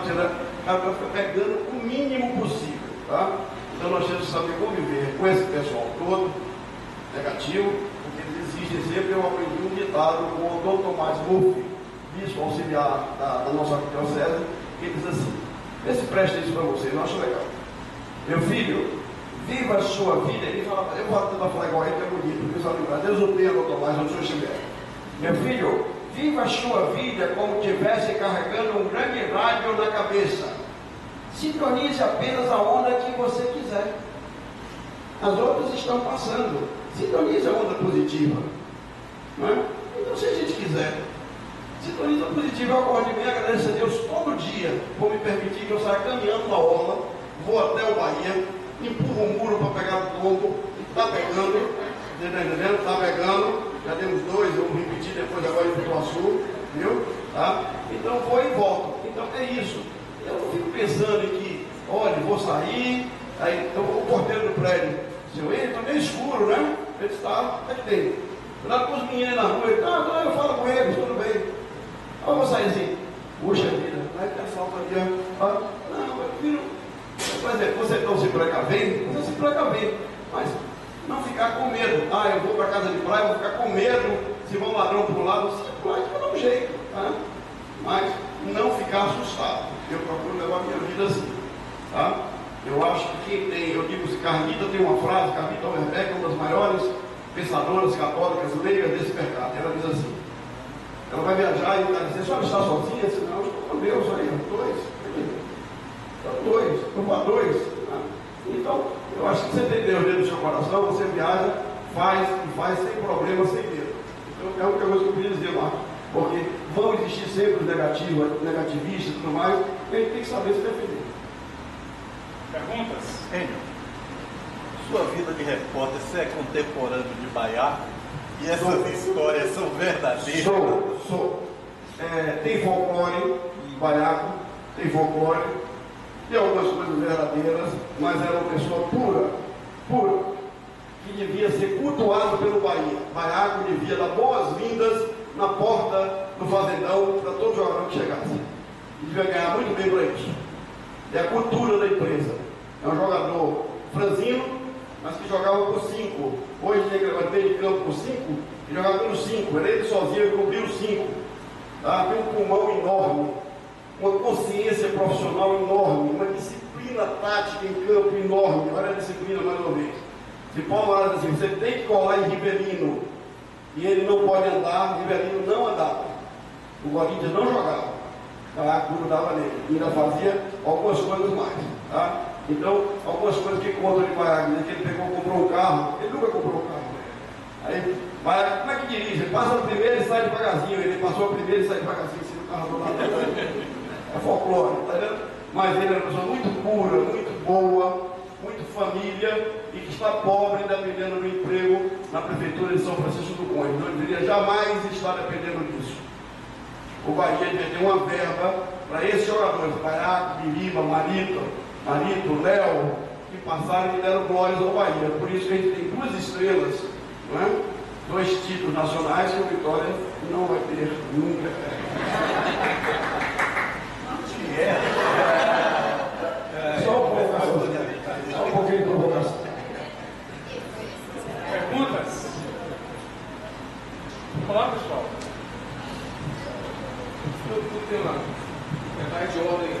para ficar pegando o mínimo possível. Tá? Então nós temos que saber conviver com esse pessoal todo, negativo, porque eles existem sempre. Eu aprendi um ditado com o Dr. Tomás Murphy, bispo auxiliar da nossa arquidiocese, que diz assim: vê se presta isso para vocês, eu acho legal. Meu filho, viva a sua vida. Ele fala, eu vou tentar falar igual a ele, que é bonito, porque só lembrar, Deus o tenha, Dr. Tomás, onde o senhor estiver. Meu filho, viva a sua vida como estivesse carregando um grande rádio na cabeça. Sintonize apenas a onda que você quiser. As outras estão passando. Sintonize a onda positiva. Não é? Então, se a gente quiser, sintonize a positiva. Eu acordo de manhã, agradeço a Deus todo dia por me permitir que eu saia caminhando na orla, vou até o Bahia, empurro o muro para pegar o tombo, está pegando, entendendo? Está pegando. Já temos dois, eu vou repetir depois agora em Ituaçu, viu? Tá? Então vou e volto. Então é isso. Eu não fico pensando em que, olha, vou sair, aí então, o porteiro do prédio, seu ele está meio escuro, né? Ele está, é que tem. Cuidado com os meninos na rua, ele, eu falo com eles, tudo bem. Aí eu vou sair assim, puxa vida, vai ter assalto aqui, ó. Não, meu filho, por exemplo, você não se precavendo, você se precavendo, mas não ficar com medo. Eu vou para casa de praia, vou ficar com medo se vão ladrão para o lado, você vai dar um jeito, tá? Mas não ficar assustado. Eu procuro levar a minha vida assim, tá? Eu acho que quem tem, eu digo, se Carlita tem uma frase, Carlita Overbeck é uma das maiores pensadoras católicas leigas desse mercado. Ela diz assim, ela vai viajar e vai dizer, a senhora está sozinha? Assim, não, eu estou com Deus aí, dois, estou para dois. Então, eu acho que você tem Deus dentro do seu coração, você viaja, faz sem problema, sem medo. Então, é uma coisa que eu queria dizer, Marcos, porque vão existir sempre os negativistas e tudo mais, e a gente tem que saber se defender. Perguntas? Enio, sua vida de repórter, você é contemporâneo de Baiaco? E essas histórias são verdadeiras? Sou. Tem folclore em Baiaco, tem folclore, tem algumas coisas verdadeiras, mas era uma pessoa pura, que devia ser cultuado pelo Bahia. Baiaco devia dar boas-vindas na porta do fazendão para todo jogador que chegasse. E devia ganhar muito bem para isso. É a cultura da empresa. É um jogador franzino, mas que jogava por 5. Hoje tem que bater de campo por 5 e jogava pelos 5. Ele sozinho cobriu os 5. Tá? Tem um pulmão enorme, uma consciência profissional enorme, uma disciplina tática em campo enorme. Olha a disciplina mais uma vez. Se Paulo fala assim, você tem que colar em Rivelino e ele não pode andar, Rivelino não andava. O Corinthians não jogava. tá? Tudo dava nele. E ainda fazia algumas coisas mais. Tá? Então, algumas coisas que contam de Maiago, né? Que ele pegou, comprou um carro, ele nunca comprou um carro. Aí, Maiago, como é que dirige? Ele passa no primeiro e sai devagarzinho. Ele passou o primeiro e sai devagarzinho, assim, no carro do lado. É folclore, tá vendo? Mas ele era uma pessoa muito pura, muito boa, muito família e que está pobre, dependendo do emprego na prefeitura de São Francisco do Conde. Não deveria jamais estar dependendo disso. O Bahia devia ter uma verba para esses jogadores, Maiago, Biriba, Marito, Léo, que passaram e deram glórias ao Bahia. Por isso que a gente tem 2 estrelas, não é? 2 títulos nacionais que o Vitória não vai ter nunca. Só um pouquinho de provocação. Perguntas? Vamos lá, pessoal. Eu tenho uma detalhe de ordem.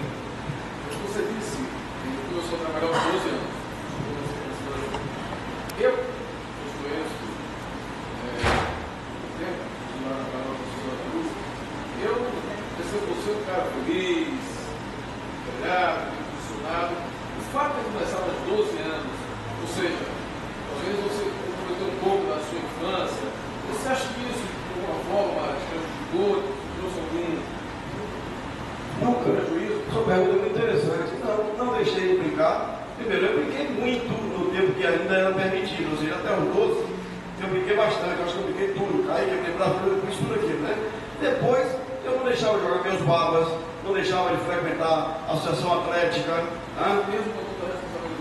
Você disse que começou a trabalhar aos 12 anos. Eu conheço tempo, eu percebo você um cara feliz, trabalhado, funcionado. O fato de começar aos 12 anos, ou seja, talvez você comprometeu um pouco da sua infância, você acha que isso, de alguma forma, te prejudicou, trouxe algum prejuízo? Sua pergunta é muito interessante. Não deixei de brincar. Primeiro, eu brinquei muito no tempo que ainda era permitido, ou seja, até os 12, eu brinquei bastante, eu acho que eu brinquei tudo, caí, quebrei braço, fiz tudo aquilo, né? Depois, eu não deixava de jogar meus babas, não deixava de frequentar a associação atlética, né?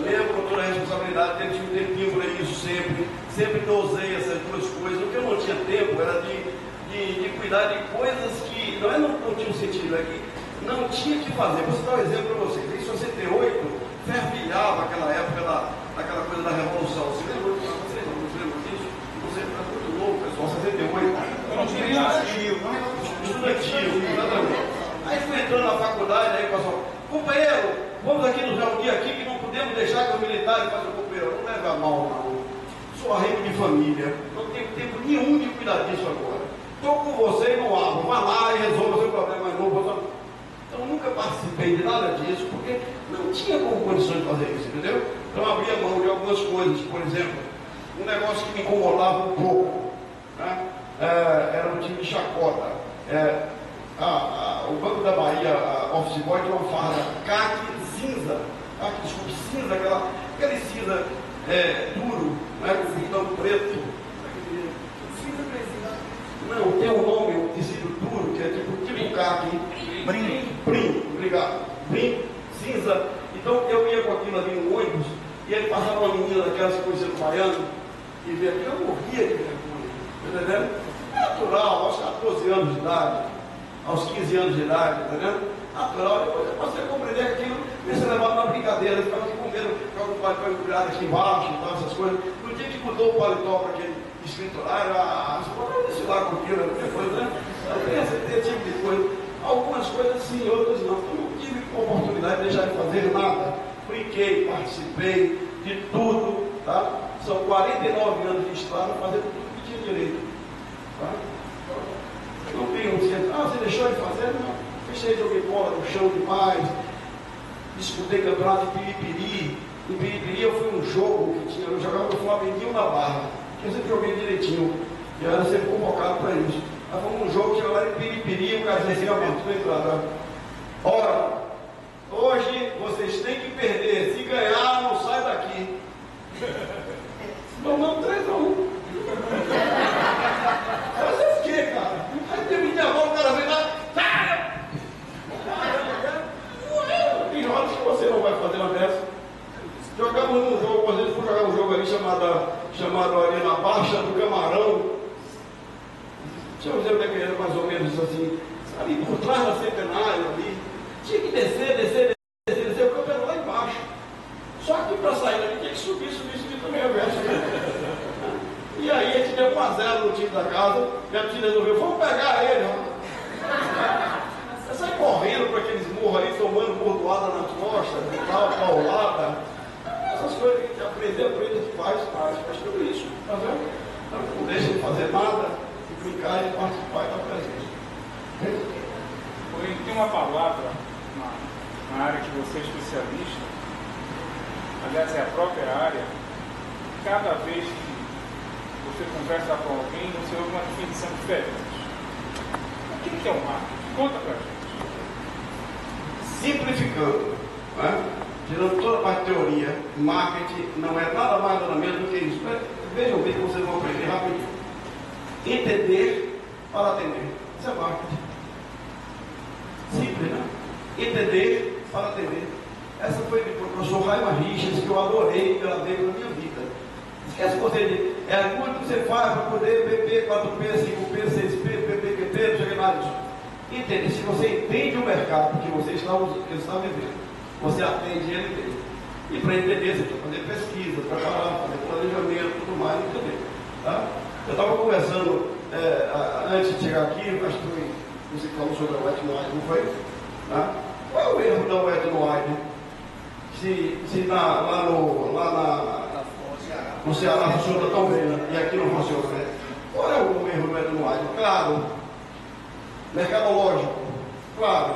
Mesmo com toda a responsabilidade, tinha um tempinho para isso sempre dosei essas 2 coisas. O que eu não tinha tempo era de cuidar de coisas que não tinham sentido, é que não tinha que fazer. Vou citar um exemplo para vocês. Em 68, fervilhava aquela época daquela coisa da Revolução. Você lembra? Vocês não lembram disso? Você está muito louco, pessoal. 68. Estudantil, exatamente. Aí fui entrando na faculdade, aí o pessoal, companheiro, vamos aqui nos reunir aqui que não podemos deixar que os militares façam o companheiro. Não leva a mal, não. Sou arrego de família, não tenho tempo nenhum de cuidar disso agora. Estou com você e não abro. Vá lá e resolva o seu problema mais novo. Então nunca participei de nada disso, porque não tinha como condições de fazer isso, entendeu? Então abria mão de algumas coisas, por exemplo, um negócio que me incomodava um pouco, né? Era um time de chacota. O Banco da Bahia, a Office Boy, tinha uma farda cinza, cinza, aquele cinza duro, né, com fitão preto. Cinza preto. Não, tem um nome, um tecido duro, que é tipo caque. Brim, obrigado. Brim, cinza. Então eu ia com aquilo ali no ônibus, e ele passava uma menina daquelas que conhecia no baiano, e via aquilo, eu morria de vergonha. Entendeu? Natural, aos 14 anos de idade, aos 15 anos de idade, entendeu? Natural, depois eu passei a compreender que aquilo ia ser levado na brincadeira, ficava aqui com medo, ficava com o paletó encolhado aqui embaixo e tal, essas coisas. No dia que mudou o paletó para aquele escriturário, você pode desfilar com aquilo, depois, né? Eu tenho esse tipo de coisa. Algumas coisas sim, outras não. Eu não tive oportunidade de deixar de fazer nada. Brinquei, participei de tudo, tá? São 49 anos de estrada fazendo tudo que tinha direito. Tá? Não tenho você deixou de fazer? Não. Fechei, joguei bola no chão demais. Disputei campeonato de Piripiri. Em Piripiri eu fui um jogo que tinha, eu jogava no Flamenguinho na Barra. Eu sempre joguei direitinho. E eu era sempre convocado para isso. Nós fomos um jogo que chegou lá em Piripiri, o cara disse assim, ora, hoje vocês têm que perder. Se ganhar, não sai daqui. Tomamos 3-1. Fazer o quê, cara? Aí terminei a bola, o cara veio lá. Tem horas que você não vai fazer uma dessa. Jogamos um jogo, às vezes fui jogar um jogo ali chamado ali na Baixa do Camarão. Deixa eu dizer o que era mais ou menos assim. Ali por trás da Centenário ali. Tinha que descer, o campo era lá embaixo. Só que para sair dali tinha que subir também o verso. E aí a gente deu 1-0 no time da casa, e a tia resolveu, vamos pegar ele. Você sai correndo para aqueles morros ali, tomando bordoada nas costas, e tal, paulada. Essas coisas que a gente aprende, faz tudo isso. Tá vendo? Então, não deixa de fazer nada, de brincar e participar e estar presente. Tem uma palavra na área que você é especialista, aliás, é a própria área, cada vez que você conversa com alguém, você ouve uma definição diferente. O que é o marketing? Conta pra gente. Simplificando, né? Tirando toda a parte de teoria, marketing não é nada mais nada menos do que isso. Vejam bem que vocês vão aprender rapidinho. Entender para atender. Isso é marketing. Simples, né? Entender para atender. Essa foi do professor Raimar Richards, que eu adorei, que ela veio na minha vida. Esquece você de. É quanto você faz para poder beber 4P, 5P, 6P, PPQP, não sei o que mais disso. Entende? Se você entende o mercado que você está vivendo, você atende ele bem. E para entender, você tem que fazer pesquisa, trabalhar, fazer planejamento, tudo mais, entender. Tá? Eu estava conversando antes de chegar aqui, acho que você falou sobre a Wet n Wild, não foi? Tá? Qual é o erro da Wet n Wild? Se lá no Ceará funciona tão bem, né? E aqui não funciona, né? Qual é o erro do Wet n Wild? Claro. Mercadológico. Claro.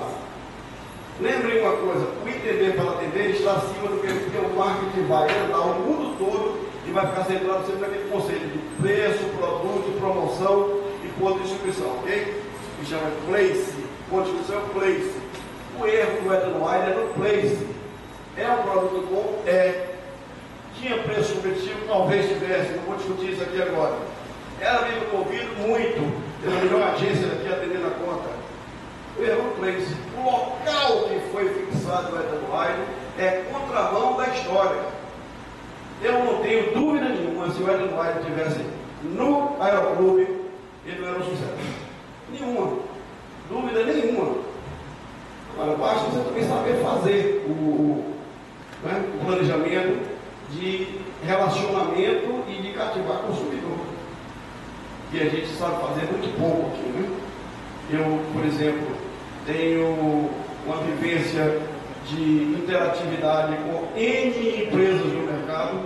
Lembrem uma coisa, o entender para atender está acima do que o marketing vai andar o mundo todo e vai ficar centrado sempre naquele conceito de preço, produto, promoção e ponto de distribuição, ok? Que chama de place, ponto de distribuição é place. O erro do Wet n Wild é no place. É um produto bom? É. Tinha preço competitivo? Talvez tivesse, não vou discutir isso aqui agora. Era bem promovido? Muito. Era a melhor agência daqui atendendo a conta. O erro no place. O local que foi fixado no Wet n Wild é contramão da história. Eu não tenho dúvida nenhuma, se o Wet n Wild estivesse no Aeroclube, ele não era um sucesso. Nenhuma. Dúvida nenhuma. Agora, basta você também saber fazer o planejamento de relacionamento e de cativar consumidor. E a gente sabe fazer muito pouco aqui, né? Eu, por exemplo, tenho uma vivência de interatividade com N empresas no mercado,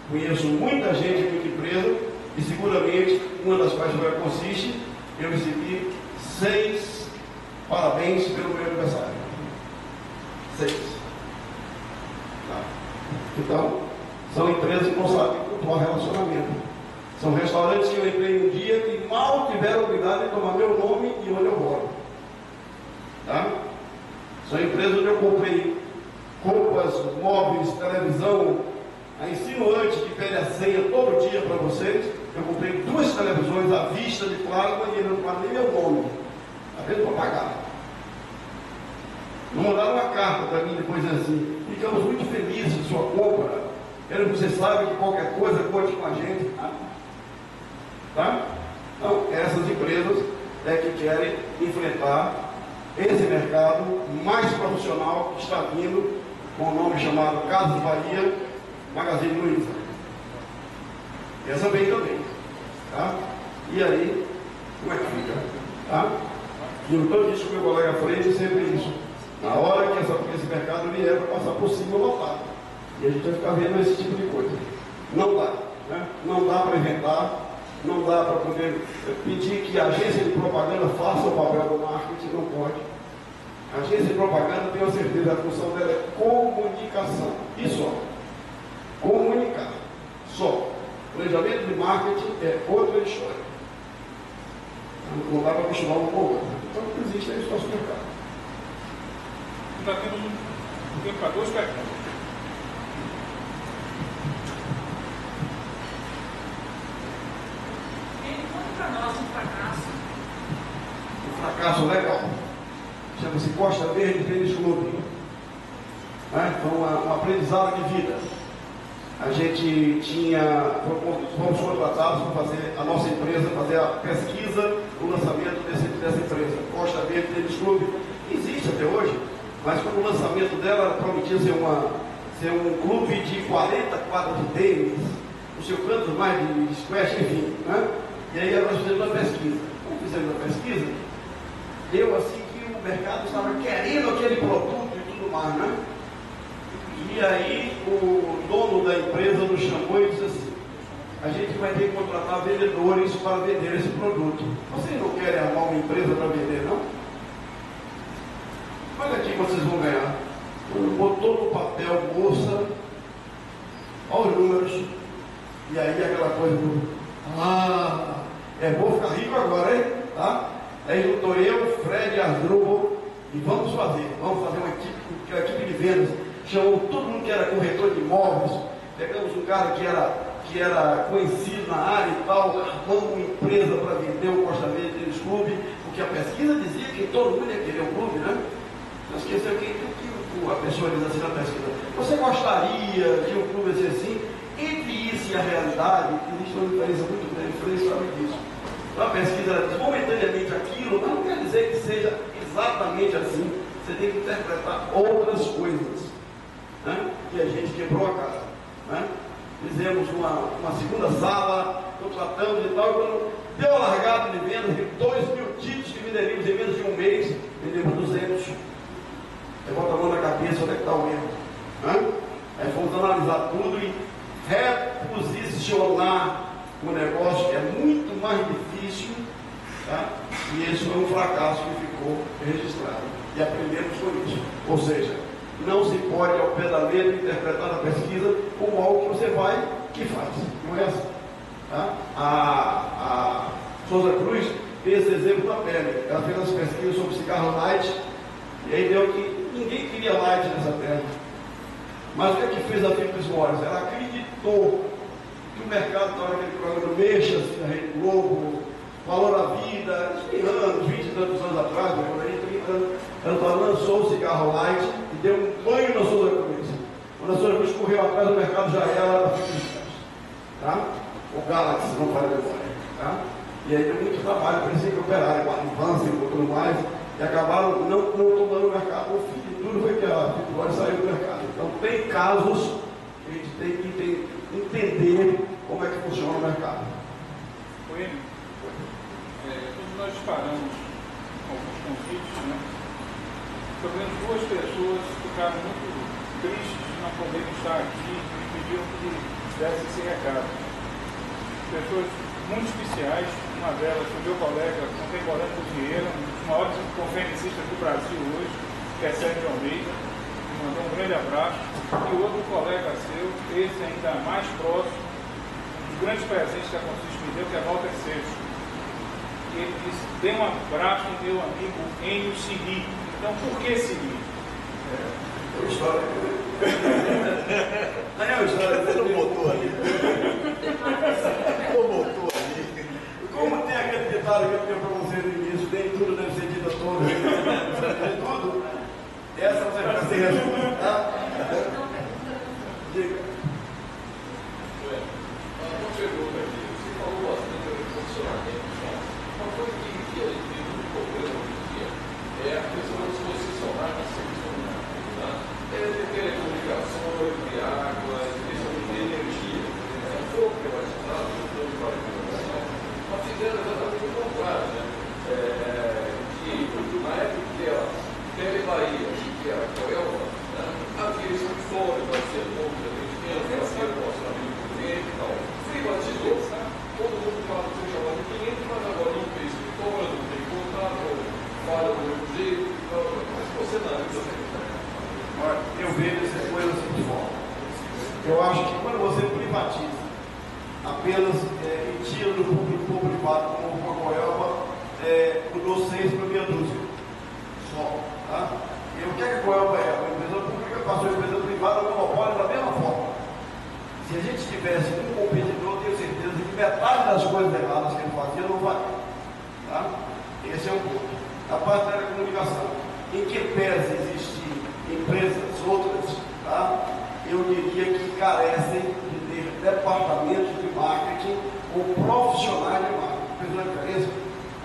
conheço muita gente, muita empresa, e seguramente, uma das quais foi a Consiste, eu recebi 6 parabéns pelo meu aniversário. 6. Tá. Então, são empresas que não sabem cultuar relacionamento. São restaurantes que eu entrei um dia que mal tiveram cuidado de tomar meu nome e onde eu moro. Tá? São empresas onde eu comprei roupas, móveis, televisão, a insinuante que pede a senha todo dia para vocês. Eu comprei 2 televisões à vista de plasma e ele não fala nem meu nome. Às vezes para pagar. Não mandaram uma carta para mim depois assim. Ficamos muito felizes de sua compra. Quero que você saiba que qualquer coisa conte com a gente. Tá? Então, essas empresas é que querem enfrentar esse mercado mais profissional que está vindo com o nome chamado Casas Bahia, Magazine Luiza. Essa vem também. Tá? E aí, como é que fica? Tá? E eu estou disse com o meu colega Freire sempre isso. Na hora que esse mercado vier para passar por cima lotado. E a gente vai ficar vendo esse tipo de coisa. Não dá. Né? Não dá para inventar. Não dá para poder pedir que a agência de propaganda faça o papel do marketing, não pode. A agência de propaganda, tenho certeza, a função dela é comunicação. E só. Comunicar. Só. Planejamento de marketing é outra história. Não dá para misturar um com o outro. Então, existe aí o nosso mercado. Ainda temos um tempo para 2 perguntas. Para nós um fracasso. Um fracasso legal. Chama-se Costa Verde Tênis Clube. Foi um aprendizado de vida. A gente fomos contratados para fazer a nossa empresa, fazer a pesquisa, o lançamento dessa empresa. Costa Verde Tênis Clube existe até hoje, mas quando o lançamento dela prometia ser um clube de 40 quadras de tênis, não sei quantos mais de squash, enfim, né? E aí nós fizemos uma pesquisa. Como fizemos a pesquisa, deu assim que o mercado estava querendo aquele produto e tudo mais, né? E aí o dono da empresa nos chamou e disse assim: a gente vai ter que contratar vendedores para vender esse produto. Vocês não querem arrumar uma empresa para vender, não? olha aqui quanto vocês vão ganhar. Botou no papel, moça, olha os números, e aí aquela coisa vou ficar rico agora, hein? Tá? Aí estou eu, Fred e Asdrubal, e vamos fazer uma equipe de vendas. Chamou todo mundo que era corretor de imóveis, pegamos um cara que era conhecido na área e tal, armamos uma empresa para vender o Costa Verde Tênis Clube, porque a pesquisa dizia que todo mundo ia querer o clube, né? Não esqueceu que a pessoa diz assim na pesquisa: você gostaria de um clube assim? Entre isso e a realidade, existe uma diferença muito grande, o Fred sabe disso. Então a pesquisa diz momentaneamente aquilo, mas não quer dizer que seja exatamente assim. Você tem que interpretar outras coisas, né? E a gente quebrou a cara, né? Fizemos uma segunda sala, contratamos e tal, quando deu a largada de vendas, 2.000 títulos que venderíamos em menos de um mês, vendemos 200. Aí bota a mão na cabeça, onde é que está o erro? Né? Aí fomos analisar tudo e reposicionar o negócio, que é muito mais difícil, tá? E esse foi um fracasso que ficou registrado. E aprendemos com isso. Ou seja, não se pode, ao pé da letra, interpretar a pesquisa como algo que você vai e faz. Não é assim. Tá? A Souza Cruz tem esse exemplo na pele. Ela fez as pesquisas sobre cigarro light, e aí deu que ninguém queria light nessa terra. Mas o que é que fez a Philips Morris? Ela acreditou que o mercado estava naquele programa do Meixas, da Rede Globo, Valor à Vida, isso tem anos, 20 e tantos anos atrás, por aí, 30 anos, ela lançou o cigarro light e deu um banho na Souza Cruz. Quando a Souza Cruz correu atrás do mercado, já era da Philips Morris. Tá? O Galaxy, não faz memória. Tá? E aí deu muito trabalho, parecia que operaram com a infância e tudo mais, e acabaram não tomando o mercado. O fim de tudo foi que a Philips Morris saiu do mercado. Então tem casos que a gente tem que entender como é que funciona o mercado. Coelho, quando nós disparamos alguns convites, né, pelo menos 2 pessoas ficaram muito tristes de não poderem estar aqui e pediram que desse esse recado. Pessoas muito especiais, uma delas foi meu colega contemporâneo do Vieira, um dos maiores conferencistas do Brasil hoje, que é Sérgio Almeida, que mandou um grande abraço, e outro colega seu, esse ainda mais próximo, um dos grandes presentes que a Consis me deu, que é Walter Seixas. Ele disse: dê um abraço ao meu amigo Enio Sili. Então, por que Sili? É uma história. Não é uma história. Você não botou ali. Não botou ali. Como tem aquele ditado que eu tenho para você no início: nem tudo deve ser dito a todos. Nem tudo. Essa você vai ser resposta, tá? Diga. Uma pergunta aqui. Você falou bastante sobre posicionamento. Uma coisa que a gente tem muito problema hoje em dia é a questão dos concessionários na semifinal. De telecomunicações, de água, de energia. Fogo privatizado, setor de privatização. Mas fizeram exatamente o contrário, né? Que na época que era Tele Bahia, que era Coelba, havia esse uniforme para ser novo de atendimento, para ser o relacionamento com o cliente e tal. Privatizou, todo mundo fala que você chamava de cliente, mas agora não tem escritório, não tem contrato, fala do mesmo jeito, mas você não é. Olha, eu vejo essa coisa assim de forma. Eu acho que quando você privatiza apenas e tira do público privado, como o Coelba, mudou 6 para meia dúzia. Só. Tá? E o que é que a Coelba é? A empresa pública passou a empresa privada ao monopólio da mesma forma. Se a gente tivesse um competidor, tenho certeza que metade das coisas erradas que ele fazia não faria. Tá? Esse é um ponto. A parte da telecomunicação, em que pese existir empresas outras, tá? Eu diria que carecem de ter departamentos de marketing ou profissionais de marketing. Fez uma diferença?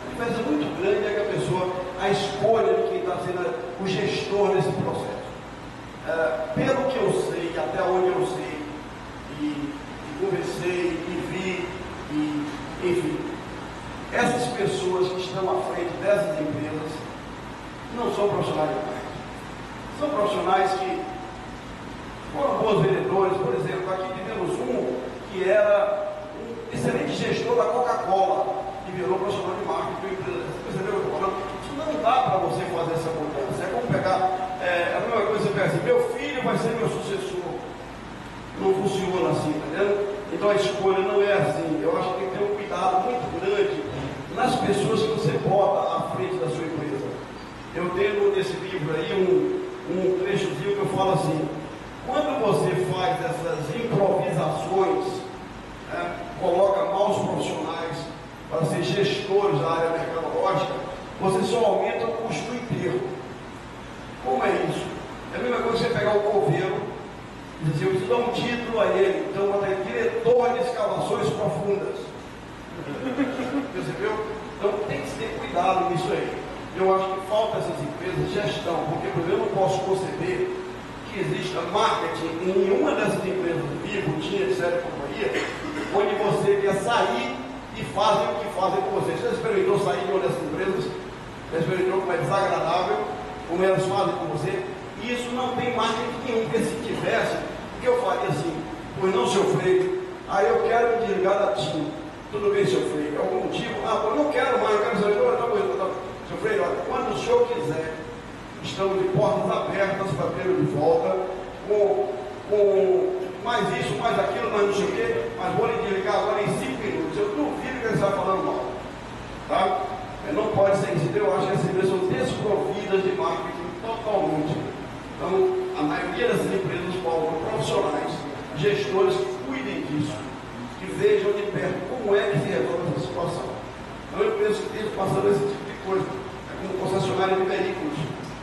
A diferença muito grande é que a pessoa, a escolha de quem está sendo o gestor desse processo. Pelo que eu sei, até onde eu sei, e conversei, e vi, enfim, essas pessoas que estão à frente dessas empresas não são profissionais de marketing. São profissionais que foram bons vendedores. Por exemplo, aqui tivemos um que era um excelente gestor da Coca-Cola, que virou profissional de marketing de uma empresa. Você percebeu o que eu estou falando? Isso não dá para você fazer essa mudança. É como pegar, a mesma coisa que você pensa assim, meu filho vai ser meu sucessor. Não funciona assim, tá vendo? Então a escolha não é assim. Eu acho que tem que ter um cuidado muito grande nas pessoas que você bota à frente da sua empresa. Eu tenho nesse livro aí um trechozinho que eu falo assim: quando você faz essas improvisações, coloca maus profissionais para ser gestores da área mercadológica, você só aumenta o custo do enterro. Como é isso? É a mesma coisa que você pegar o coveiro e dizer, eu preciso dar um título a ele, então vai ter diretor de escavações profundas. Percebeu? Então tem que ter cuidado nisso aí. Eu acho que falta essas empresas gestão, porque por exemplo, eu não posso conceber que exista marketing em nenhuma dessas empresas, Vivo, TIM, etc., companhia, onde você quer sair e fazem o que fazem com você. Você já experimentou sair de uma dessas empresas? Já experimentou como é desagradável, como elas fazem com você? E isso não tem marketing nenhum, porque se tivesse, o que eu faria assim? Pois não, seu Freire, aí eu quero me desligar da TIM. Tudo bem, seu Freire, é algum motivo? Eu não quero mais, eu quero saber, seu Freire, olha, quando o senhor quiser, estamos de portas abertas para tê-lo de volta, com mais isso, mais aquilo, mais não sei o quê, mas vou lhe desligar agora em 5 minutos. Eu duvido que ele está falando mal. Tá? Não pode ser isso. Eu acho que as empresas são desprovidas de marketing totalmente. Então, a maioria dessas empresas colocam profissionais, gestores que cuidem disso, que vejam de perto como é que se resolve essa situação. Então, eu penso que tem passando esse tipo de coisa. É como concessionário de veículos.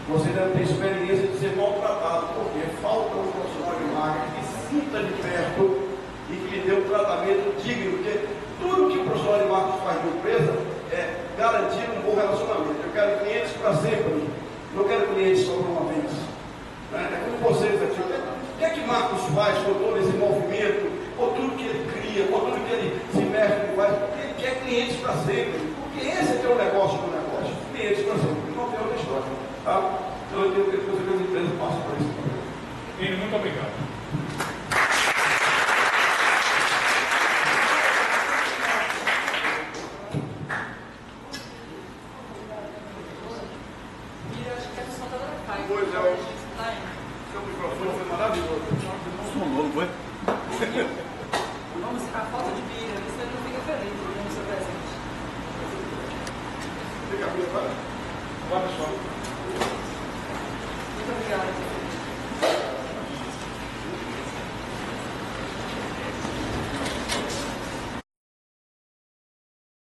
Você deve ter experiência de ser maltratado, porque falta um profissional de marketing que sinta de perto e que lhe dê um tratamento digno, porque tudo que o profissional de marketing faz na empresa é garantir um bom relacionamento. Eu quero clientes para sempre, não quero clientes só por uma vez. É como vocês aqui. O que é que Marcos faz com todo esse movimento, com tudo que ele cria, com tudo que ele se mexe, ele faz? Ele quer clientes para sempre, porque esse é que é o negócio do negócio. Clientes para sempre, não tem outra história. Tá? Então eu tenho que as empresas passam por isso. Vini, muito obrigado. Pois é, o seu microfone foi maravilhoso. Sonou, foi? Vamos, a falta de pilha, você não fica feliz no seu presente. Fica bem, vai. Bora, pessoal. Muito obrigada.